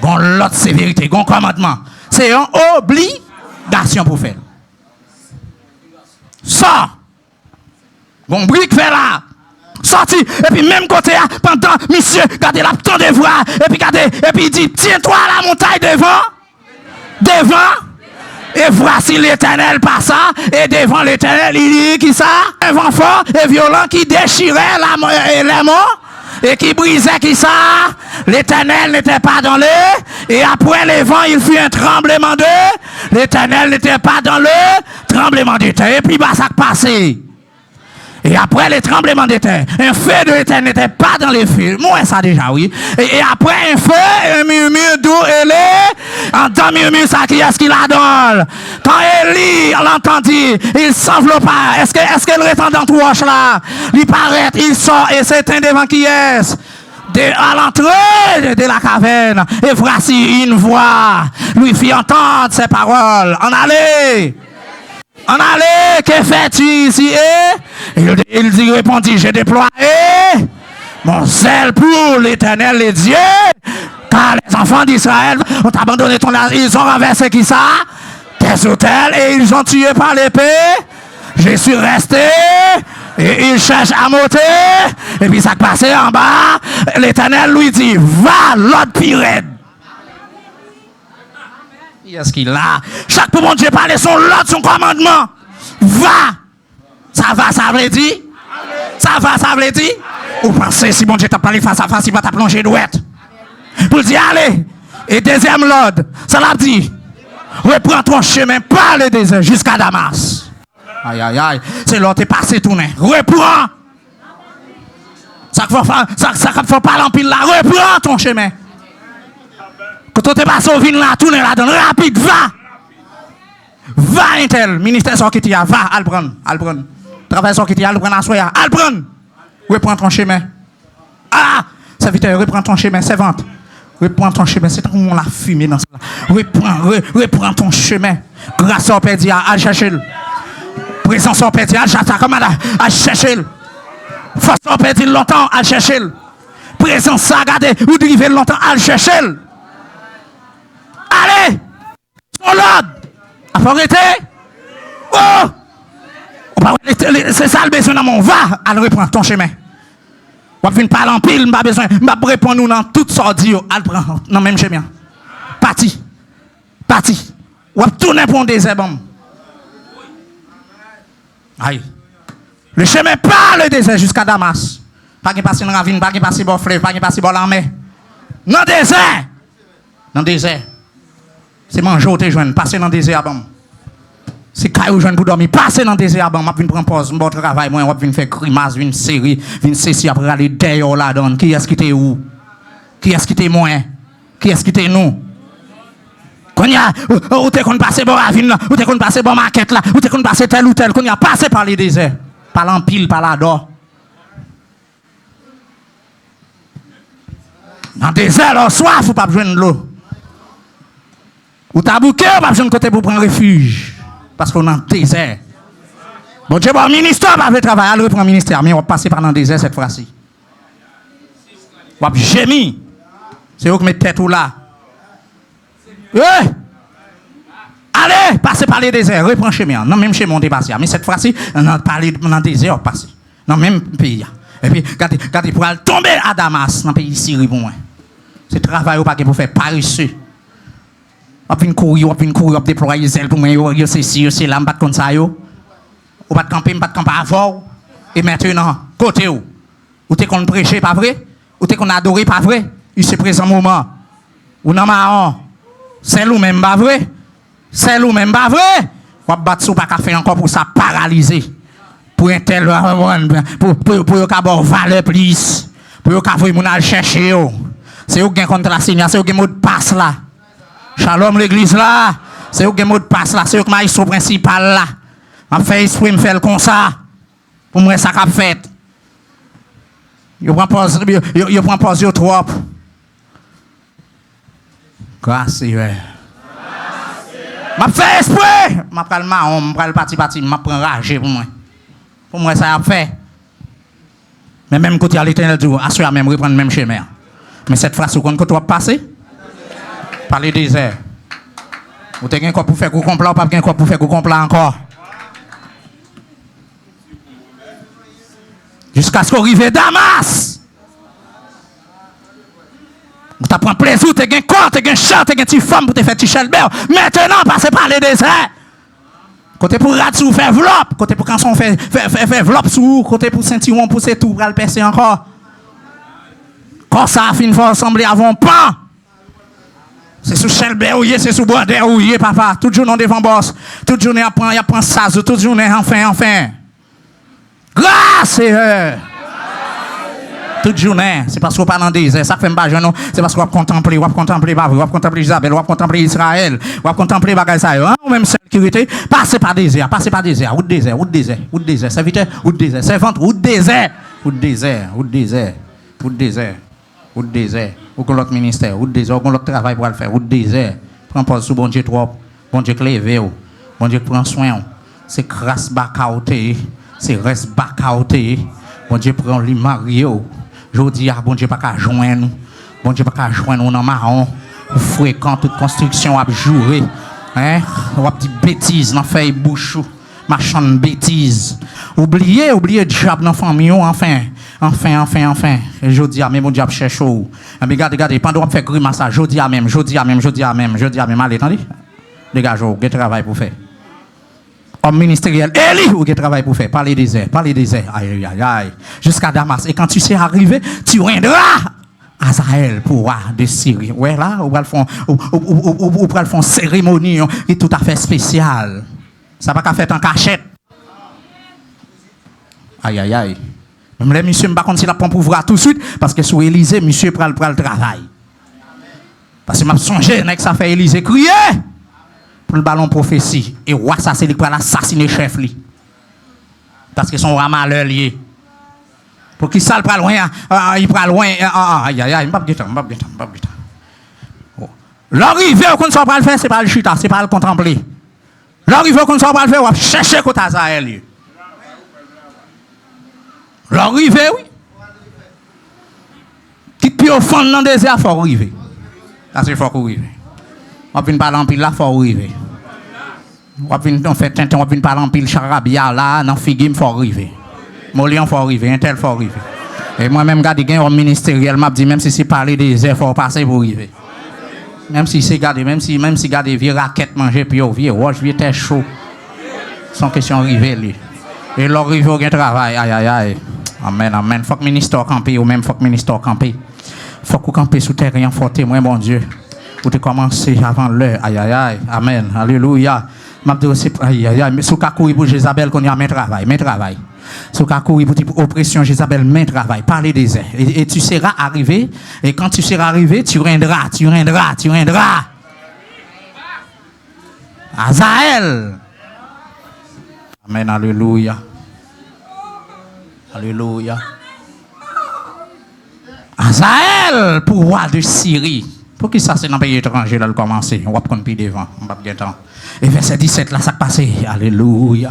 gon l'autre sévérité, gon commandement. C'est une obligation pour faire. Sors. Gon brique fait là. Sorti, et puis même côté, pendant, monsieur, gardez la temps de voir, et puis gardez, et puis il dit, tiens-toi à la montagne devant, et voici l'Éternel passa, et devant l'Éternel, il dit, qui ça? Un vent fort et violent qui déchirait les morts, et qui brisait, qui ça? L'Éternel n'était pas dans le, et après le vent, il fut un tremblement de, l'Éternel n'était pas dans le tremblement de terre, et puis bah ça passé. Et après les tremblements de terre, un feu de l'éternel n'était pas dans les feux. Moi, ça déjà, oui. Et après un feu, un murmure doux et laid. En temps murmure, ça qui est-ce qu'il adore? Quand Élie l'entendit, il s'enveloppa. Est-ce qu'elle reste dans tout roche là? Il paraît, il sort et s'éteint devant qui est-ce? À l'entrée de la caverne. Et voici une voix lui fit entendre ses paroles. En allez! En allez, que fais-tu ici? Il dit, répondit, j'ai déployé mon zèle pour l'Éternel, les dieux, car les enfants d'Israël ont abandonné ton âge, ils ont renversé qui ça? Tes autels, et ils ont tué par l'épée. Je suis resté, et ils cherchent à monter, et puis ça passait en bas. L'Éternel lui dit, va l'autre pirate. Est-ce qu'il a? Chaque pour mon Dieu parler son l'ordre, son commandement. Va! Ça va, ça veut dire? Ça va, ça veut dire? Ou pensez, si mon Dieu t'a parlé face à face, il va t'a plonger douette. Pour dire, allez! Et deuxième l'ordre, ça l'a dit. Reprends ton chemin par le désert jusqu'à Damas. Aïe, aïe, aïe. C'est l'autre est passé tourner. Reprends! Ça ne faut pas l'empile là. Reprends ton chemin. Quand tu es passé au vin là, tourne là, donne rapide, va! Va, Intel, ministère Sorkitia, va, al prendre. Travail Sorkitia, al prendre à soi, al prendre. Reprends ton chemin. Ah! Serviteur, reprends ton chemin, servante. Reprends ton chemin, c'est comme on l'a fumé dans ça. Reprends ton chemin. Grâce au Père, al chercher. Présence au Père, al chercher, comme al chercher. Force au Père, longtemps, al chercher. Présence, ça, regardez, ou driver longtemps, al chercher. Allez! Son l'ordre! Arrêtez! Oh! C'est ça le besoin dans mon va! Allez, reprends ton chemin. On va parler en pile, pas besoin. Je vais répondre nous dans toutes sortes de allez, prends dans le même chemin. Parti. On va tourner pour un désert. Aïe. Le chemin par le désert jusqu'à Damas. Pas qu'il passe dans la ravine, pas qu'il passe dans le fleuve, pas qu'il passe dans l'armée. Dans le désert! Dans le désert. C'est manger ou te joindre, passer dans le désert. C'est caillou joindre pour dormir, passer dans le désert. Je vais prendre pause, je vais travailler, je vais faire grimace, une série, une session après aller derrière là-dedans. Qui est-ce qui était où? Qui est-ce qui était moi? Qui est-ce qui était nous? Quand il y a, ou t'es qu'on passe par la ville, ou t'es qu'on passe par la maquette là, ou t'es qu'on passe tel ou tel, qu'on y a passé par les déserts, par l'empile, par la dor. Dans le désert, là, soif, ou pas besoin de l'eau. Ou t'as bouqué, ou pas besoin de côté pour prendre refuge. Parce qu'on est dans le désert. Bon Dieu, bon, ministère, va travailler, elle reprend le ministère, mais on va passer par le désert cette fois-ci. On va gémir. C'est eux qui mettent tête ou là. Allez, passez par les déserts, reprends chemin. Non, même chez mon dépassé. Mais cette fois-ci, on a parlé dans le désert, passé. Dans le même pays. Et puis, regardez, pour aller tomber à Damas, dans le pays de Syrie, pour moi. C'est travail pour faire paresseux. On va courir, on va déployer les ailes pour moi. C'est là, on va comme ça. On va camper, on va camper avant. Et maintenant, côté où? Ou t'es qu'on prêcher, pas vrai? Ou t'es qu'on adoré, pas vrai? il se présent moment. Ou non, marron. C'est nous-mêmes, pas vrai? C'est nous-mêmes, pas vrai? On va battre pas qu'à faire encore pour ça paralyser. Pour un tel, pour avoir valeur plus. Pour avoir mon aller chercher. C'est eux qui ont contre la Seigneur, c'est eux qui ont mot de passe là. Shalom l'église là. C'est eux qui ont mot de passe là, c'est eux qui ont maïs principal là. On fait esprit, me fait comme ça. Pour moi, ça qu'a fait. Je prends pause, trop. Grâce, m'a fait esprit. M'a pris le marron, m'a pris le parti, m'a pris rage pour moi. Pour moi, ça a fait. Mais même quand il y a l'éternel du assure même reprendre le même chemin. Mais cette fois, quand tu vas passer, par les déserts. Vous avez quoi pour faire qu'on complot, pas quoi pour faire qu'on complot encore. Jusqu'à ce qu'on arrive à Damas. Vous t'apprends plaisir, tu as un corps, tu as un chat, tu as une petite femme pour te faire petit Chelbert. Maintenant, passez par les déserts. Côté pour ratsou, faire vlop. Côté pour canson, faire vlop sous. Côté pour Saint-Iron, pousser tout, pour le percer encore. Quand ça a fini, il faut assembler avant pas. C'est sous Chelbert, c'est sous Border, papa. Toute journée devant boss. Toute journée, il apprend ça. Toute journée, enfin. Grâce, toute journée, c'est parce qu'on parle dans des airs, ça fait pas jeune, c'est parce qu'on va contempler, on va contempler Isabelle, on va contempler Israël, on va contempler Bagaïsaï, ou même sécurité, passez par des airs, route désert, serviteur, route désert, servante, route désert, ou l'autre ministère, route désert, ou l'autre travail pour le faire, route désert, prends pause sous bon Dieu trop, bon Dieu clévé, bon Dieu prend soin, c'est grâce bakaoté, c'est reste bakaoté, bon Dieu prend lui Mario. Je dis, bon Dieu, pas qu'à joindre. Bon Dieu, pas qu'à joindre dans marron. Fréquent toute construction à jouer. Hein? Ou petite bêtise dans fait bouche. Marchand de bêtises. Oubliez diable dans famille. Enfin. Et je dis, mais mon diable cherche où? Mais regardez, pendant qu'on fait grimace, je dis à même. Allez, attendez. Dégage, vous avez travail pour faire. Homme ministériel, Eli, ou qui travaille pour faire, parler des airs, aïe, jusqu'à Damas. Et quand tu sais arriver, tu rendras à Azaël pour voir de Syrie. Ouais, là, ou pour le faire cérémonie qui est tout à fait spéciale. Ça va pas faire en cachette. Aïe. Même les messieurs, je ne sais pas si la pompe ouvra tout de suite, parce que sous Élysée, monsieur prend le travail. Parce que je me songe, ça fait Élysée crier. Pour le ballon prophétie. Et roi, ça c'est lui qui va assassiner chef. Parce que son roi malheur lié. Pour qu'il s'aille pas loin, il prend loin. Aïe, il m'a pas de temps. L'arrivée qu'on ne soit pas le faire, c'est pas le chita, c'est pas le contempler. L'arrivée qu'on ne soit pas le faire, on va chercher côté Azaël. L'arrivée, oui. Qui peut au fond dans le désert, il faut arriver. Ça c'est fort arriver. On vient parler en pile là, il faut arriver. On vient parler en pile charabia là, dans Figim, il faut arriver. Molion, il faut arriver. Un tel, il faut arriver. Et moi-même, quand il y a un ministériel, je dis, même si c'est parler des airs, il faut passer pour arriver. Même si c'est garder, même si garder vieux raquettes manger, puis vieux roche, vieux terre chaud. Sans question arriver. Et l'arrivée au travail, aïe. Amen. Faut que le ministère campe, ou même faut que le ministère campe. Faut que campe sous terre, rien faut témoin, bon Dieu. Pour te commencer avant l'heure. Aïe. Amen. Alléluia. Aïe. Sous Kakoui pour Jézabel, qu'on y a main travail. Sous Kakoui pour oppression, Jézabel, main travail. Parler des airs. Et tu seras arrivé. Et quand tu seras arrivé, tu rendras. Azaël. Amen. Alléluia. Azaël, pour roi de Syrie. Pour qui ça c'est dans le pays étranger là le commencer? On va prendre plus devant, on va bien temps. Et verset 17 là ça passe. Alléluia.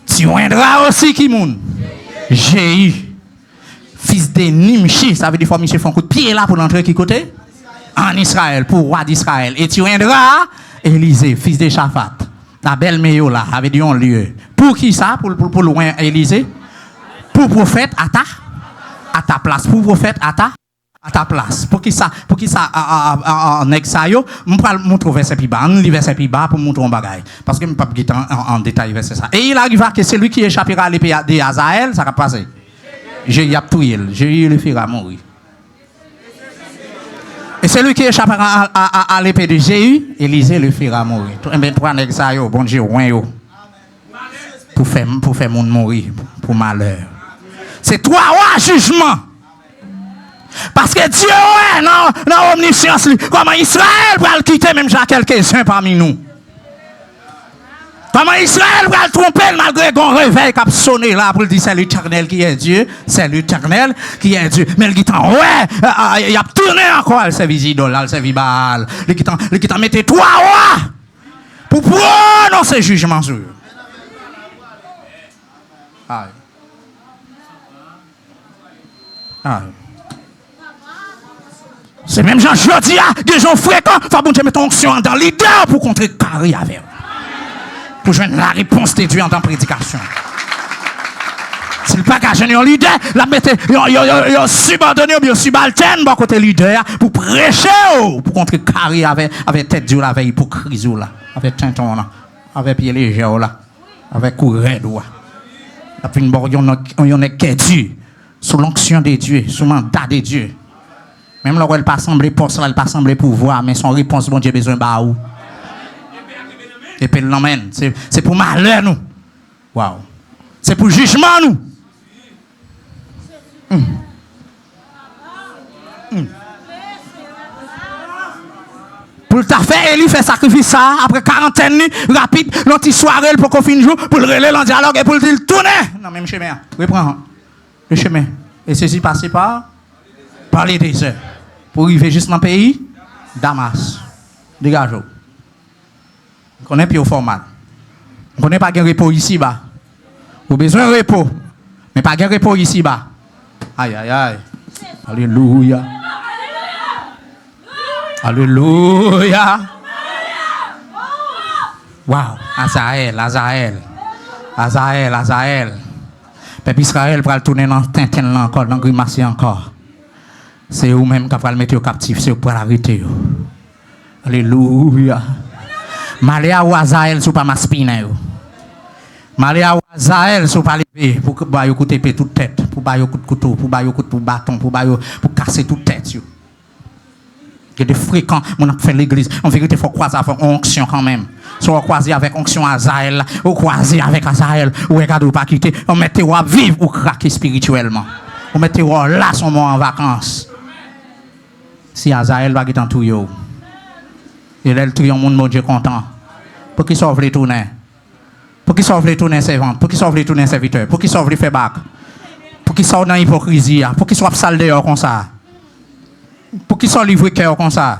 Tu rendras aussi qui moun? Jéhu, fils de Nimshi, ça veut dire que monsieur font un coup de pied là pour entrer qui côté? En Israël, pour roi d'Israël. Et tu rendras Élisée, fils de Shaphat. La belle Méo là, avait dit un lieu. Pour qui ça? Pour loin Élisée? Pour prophète à ta place. Pour prophète à ta place. Pour qui ça en exayo, je vais montrer verset plus bas, verset plus bas pour montrer un bagage. Parce que je ne peux pas en détail verset ça. Et il arriva que celui qui échappera à l'épée de Azaël, ça va passer. J'ai y a tout il, j'ai eu le fera mourir. Et celui qui échappe à l'épée de Jéhu, Élisée le fera mourir. Et trois nègres ça yo, bon Dieu, ouin yo. Pour faire monde mourir, pour malheur. C'est toi, jugement. Parce que Dieu, ouais, non, omniscience, comment Israël va le quitter, même j'ai quelques-uns parmi nous. Comment Israël va le tromper malgré qu'on réveille qui a sonné là pour dire c'est l'Éternel qui est Dieu, c'est l'Éternel qui est Dieu. Mais le guitan, ouais, il a tourné encore, il servit idole, il servit Baal. Le guitan mettez toi, ouais, pour prononcer jugement sur eux. Aïe. Aïe. C'est même Jean Jodia, des gens fréquents, faut bon Dieu mettre ton onction dans l'idée pour contrecarrer avec. Pour joindre la réponse de Dieu en tant que prédication. Si le bagage est un leader, la mettez, il subordonné ou bien subalterne, bon côté leader, pour prêcher, pour contrecarrer avec tête dure la veille, pour criser là, avec tinton là, avec pied léger là, avec courage là. La fin de bord, on est qu'est Dieu, sous l'onction de Dieu, sous le mandat de Dieu. Même là où elle pas semblé poste, elle pas semblé pouvoir, mais son réponse, bon Dieu, besoin de baou. Et puis l'emmène. C'est pour malheur, nous. Waouh. C'est pour jugement, nous. Pour ta faire, Élie fait sacrifice ça, après quarantaine, rapide, notre soirée, pour qu'on finisse jour, pour le relayer en dialogue et pour le dire tourner. Non, même chemin. Reprends le chemin. Et ceci passé par les déserts. Pour arriver juste dans le pays, Damas. Dégage-vous. On connaît plus au format. On connaît pas de repos ici-bas. Vous avez besoin de repos. Mais pas de repos ici-bas. Aïe, aïe, aïe. Alléluia. Alléluia. Waouh. Azaël. Peuple Israël va tourner dans Tintin là encore, dans Grimace encore. C'est vous-même qui va le mettre au captif, c'est vous pour l'arrêter. Alléluia. Maléa ou Azaël sous pas ma spine. Maléa ou Azaël sous pas lever pour que vous écoutez toute tête, pour bailler coup de couteau, pour bailler coup de bâton, pour casser toute tête. Il y a des fréquents, on a fait l'église. En vérité, il faut croiser avec onction quand même. Si on croise avec onction Azaël, ou croiser avec Azaël, ou regardez ou pas quitter, on mettez ou à vivre ou craquer spirituellement. On mettez ou là son mois en vacances. Si Azaël va quitter en tout yo. Et là, tout le monde, Dieu content. Pour qu'il sauve les tournées. Pour qu'il sauve les tournées servantes. Pour qu'il sauve les tournées serviteurs. Pour qu'il sauve les feedbacks. Pour qu'il sorte dans l'hypocrisie. Pour qu'il soit sale dehors comme ça. Pour qu'il soit livré cœur comme ça.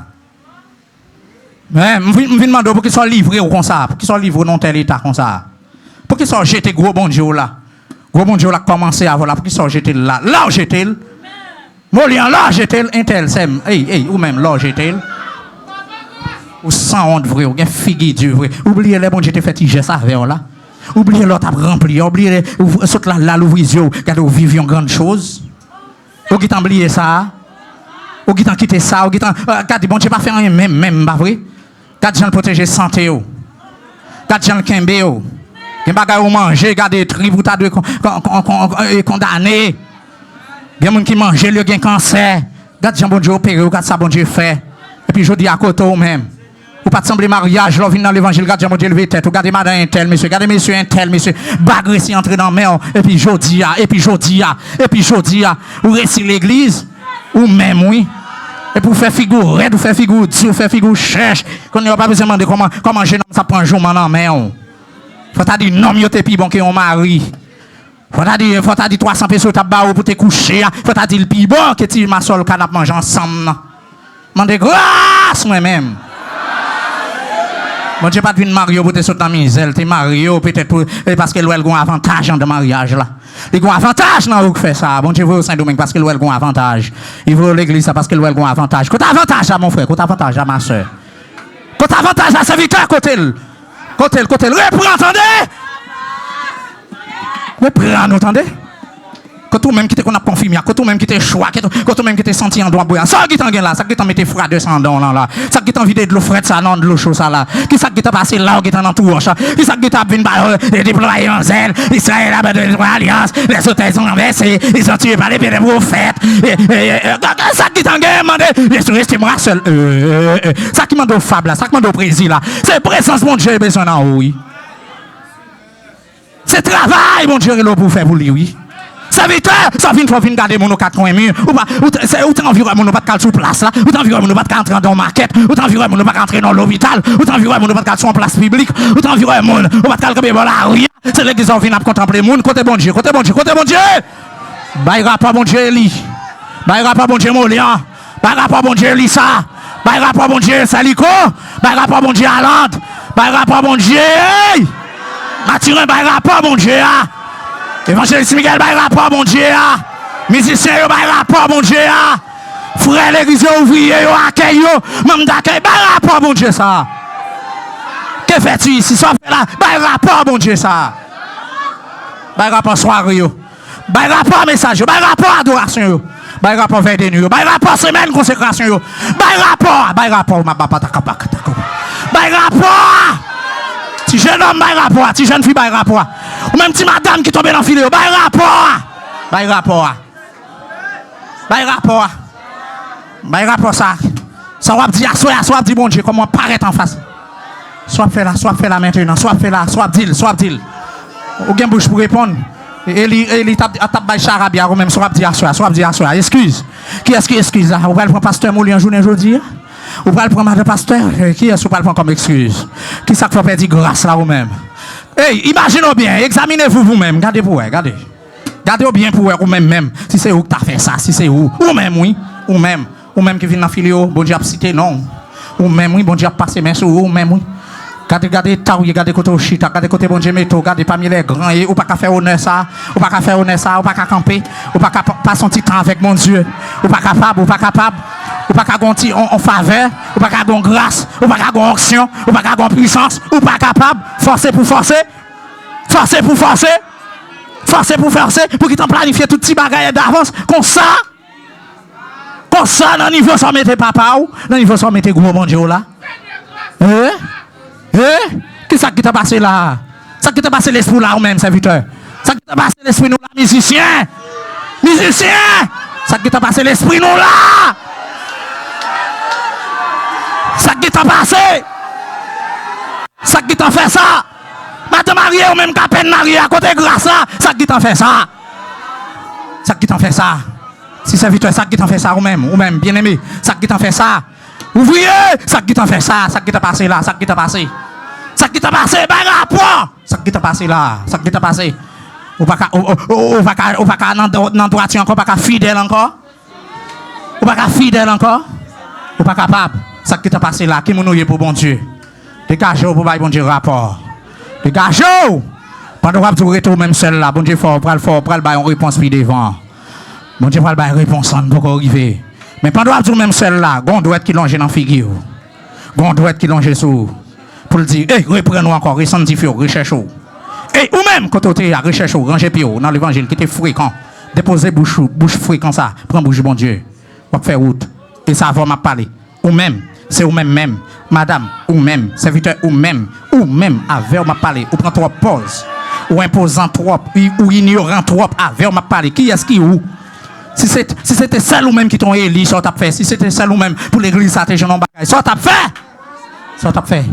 Mais, je vais demander pour qu'il soit livré comme ça. Pour qu'il soit livré dans tel état comme ça. Pour qu'il soit jeté gros bon Dieu là. Gros bon Dieu là commencé à voilà. Pour qu'il soit jeté là. Là où jeté. Molian là jeté. Un tel sem. Ou même là jeté. Ou sans honte vrai, ou bien figue Dieu vrai. Oubliez les bon Dieu te fait tiger ça vers là. Oubliez l'autre a rempli, oubliez saute là l'ouvrisio, regardez vous vivez une grande chose. Ou qui t'en oublié ça. Ou qui t'en quitté ça, ou qui t'en regardez bon Dieu pas faire rien même pas vrai. Regardez gens protéger santé yo. Regardez gens kembe yo. Gen bagay ou manger, regardez tri pour ta de condamné. Gen moun qui mange le gen cancer. Regardez gens bon Dieu opéré, regardez ça bon Dieu fait. Et puis je dis à côté ou même. Ou pas de sembler mariage, là, vient dans l'évangile, regardez mon Dieu levé tête, regardez madame un tel, monsieur, regardez monsieur un tel, monsieur, bagre si entrer dans la mer, et puis je dis, ou récit l'église, ou même, oui. Et pour faire figure raide, ou faire figure dure, ou faire figure cherche, qu'on n'a pas besoin de demander comment jeune ça prend un jour dans la mer. Faut t'as dit non, mieux t'es plus bon que un mari. Faut t'as dit 300 pesos t'as bas pour te coucher, faut t'as dit le plus bon que tu m'as sol canap manger ensemble. Mande grâce moi-même. Bon Dieu pas de Mario pour te sauter dans la misère, t'es Mario peut-être parce que l'ouel a un avantage dans le mariage là. Il a un avantage dans le fait ça. Bon Dieu veut au Saint-Domingue parce que l'ouel a un avantage. Il veut l'église parce que l'ouel a un avantage. Côté avantage à mon frère, côté avantage à ma soeur. Côté avantage à serviteur côté. Reprends, entendez? Reprends, entendez? Quand tout même qui te qu'on a confirmé, quand tout même qui te choix, quand tout même qui te senti en droit boire. Ça qui t'en là, ça qui t'en mette froid de sang dans là. Ça qui t'en vidé de l'eau fraîche ça non de l'eau chaude ça là. Qui ça qui t'a passé là qui t'en entoure ça. Qui ça qui t'a venu et déployer en zèle. Israël a de l'alliance, les hôtels sont renversés, ils sont tués par les pédés prophètes. Ça qui t'en demandé, restez moi seul. Ça qui m'a donné fable là, ça qui m'a donné Brésil là. C'est présence mon Dieu besoin en haut oui. C'est travail mon Dieu là pour faire pour lui oui. Ça veut dire, ça vient pour venir garder mon 80 murs, ou t'as environ mon pas de sur place là, ou t'as environ mon pas de rentrer dans la maquette, ou t'as environ mon pas de rentrer dans l'hôpital, ou t'as environ mon pas de sur en place publique, ou t'as environ mon pas de camper dans la rue. C'est l'église qui vient à contempler mon côté bon Dieu, côté bon Dieu, côté bon Dieu. Baïra pas bon Dieu Eli. Baïra pas bon Dieu Molian. Baïra pas bon Dieu Lisa. Baïra pas bon Dieu Salico. Baïra pas bon Dieu Alande. Baïra pas bon Dieu. Mathurin baïra pas bon Dieu. Évangéliste Miguel, bail rapport, mon Dieu. Musicien, bail rapport, mon Dieu. Frère l'église ouvrier, accueil, même d'accueil, bail rapport, mon Dieu, ça. Que fais-tu ici? Ça fait là, bail rapport, mon Dieu, ça. Bail rapport soirée, bail rapport message, bail rapport adoration, bail rapport veille de nuit, bail rapport semaine consécration, bail rapport, ma papa, bail rapport. Si jeune homme, bail rapport, si jeune fille, bail rapport. Ou même si madame qui tombe dans le filet, bail rapport. Bail rapport. Bail rapport. Bail rapport ça. Ça va dire, soit dit bon Dieu, comment paraître en face. Soit fait là maintenant, soit fait là, soit dit. Ou bien bouche pour répondre. Et tape bail charabia, ou même soit dire, excuse. Qui est-ce qui excuse là? Vous allez prendre pasteur Mouli en journée aujourd'hui? Vous allez prendre madame pasteur? Qui est-ce que vous allez prendre comme excuse? Qui ça fait perdre grâce là vous-même? Hey, imaginez bien, examinez-vous vous-même, regardez pour vous, regardez. Regardez bien pour vous-même, si c'est vous qui avez fait ça, si c'est vous. Ou-même, oui, ou-même qui vient dans la filio, bon Dieu a cité, non. Ou-même, oui, bon Dieu a passé main sur vous, ou-même, oui. Regardez, regardez côté chita, regardez côté bon Dieu métaux, regardez parmi les grands, ou pas qu'à faire honneur ça, ou pas qu'à camper, ou pas qu'à passer son petit temps avec mon Dieu, ou pas capable, ou pas qu'à gonti en faveur, ou pas qu'à gon grâce, ou pas qu'à gon action, ou pas qu'à gon puissance, ou pas capable, forcer pour forcer, pour qu'il t'en planifie tout petit bagage d'avance, comme ça, dans le niveau sans mettre papa ou, dans le niveau sans mettre gros mon Dieu là. Qu'est-ce qui t'a passé là? Ça qui t'a passé l'esprit là ou même, serviteur? Ça qui t'a passé l'esprit nous là, musicien? Ça qui t'a passé l'esprit nous là? Ça qui t'a passé? Ça qui t'a fait ça? Madame mariée ou même qu'à peine mariée à côté de grâce là? Ça qui t'a fait ça? Ça qui t'a fait ça? Si serviteur, ça qui t'a fait ça ou même, bien aimé, ça qui t'a fait ça? Ouvrier, ça qui t'a fait ça? Ça qui t'a passé là? Ça qui t'a passé? Ça qui t'a passé, ben rapport. Ça qui t'a passé là, ça qui t'a passé. Ou pas qu'à dans droiture encore, pas qu'à fidèle encore. Ou pas qu'à fidèle encore. Ou pas capable. Ça qui t'a passé là, qui m'ouille pour bon Dieu. Dégagez pour bon Dieu rapport. Dégagez. Pendant que vous êtes même seul là, bon Dieu fort, pral bail en réponse puis devant. Bon Dieu pral bail réponse en pour arriver. Mais pendant que vous même seul là, gon doit être qui longe dans figure. Gon doit être qui longe sous. Pour le dire, reprenons encore, ressentifio, recherche-vous. Et ou même, quand tu es à recherche-vous, rangez pio, dans l'évangile qui était fréquent, déposez bouche fréquent ça, prends bouche bon Dieu, on va faire route, et ça va m'a parler. Ou même, c'est ou même, madame, ou même, serviteur, ou même, avec m'a parler, ou prend trop pause, ou imposant trop, ou ignorant trop, avec m'a parler. Qui est-ce qui ou? Si c'était celle ou même qui t'ont élu, ça t'a fait. Si c'était celle ou même pour l'église, ça t'a fait, ça t'a fait. Ça t'a fait.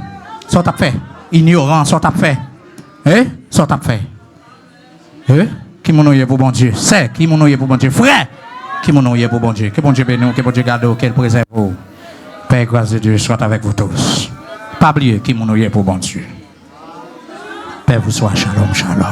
Ça t'a fait. Ignorant, ça t'a fait. Ça t'a fait. Qui m'en ouille pour bon Dieu? C'est qui m'en ouille pour bon Dieu? Frère, qui m'en ouille pour bon Dieu? Que bon Dieu bénisse, que bon Dieu garde, qu'elle préserve vous. Père, grâce de Dieu, soit avec vous tous. Pas oublier qui m'en ouille pour bon Dieu. Père, vous soit shalom, shalom.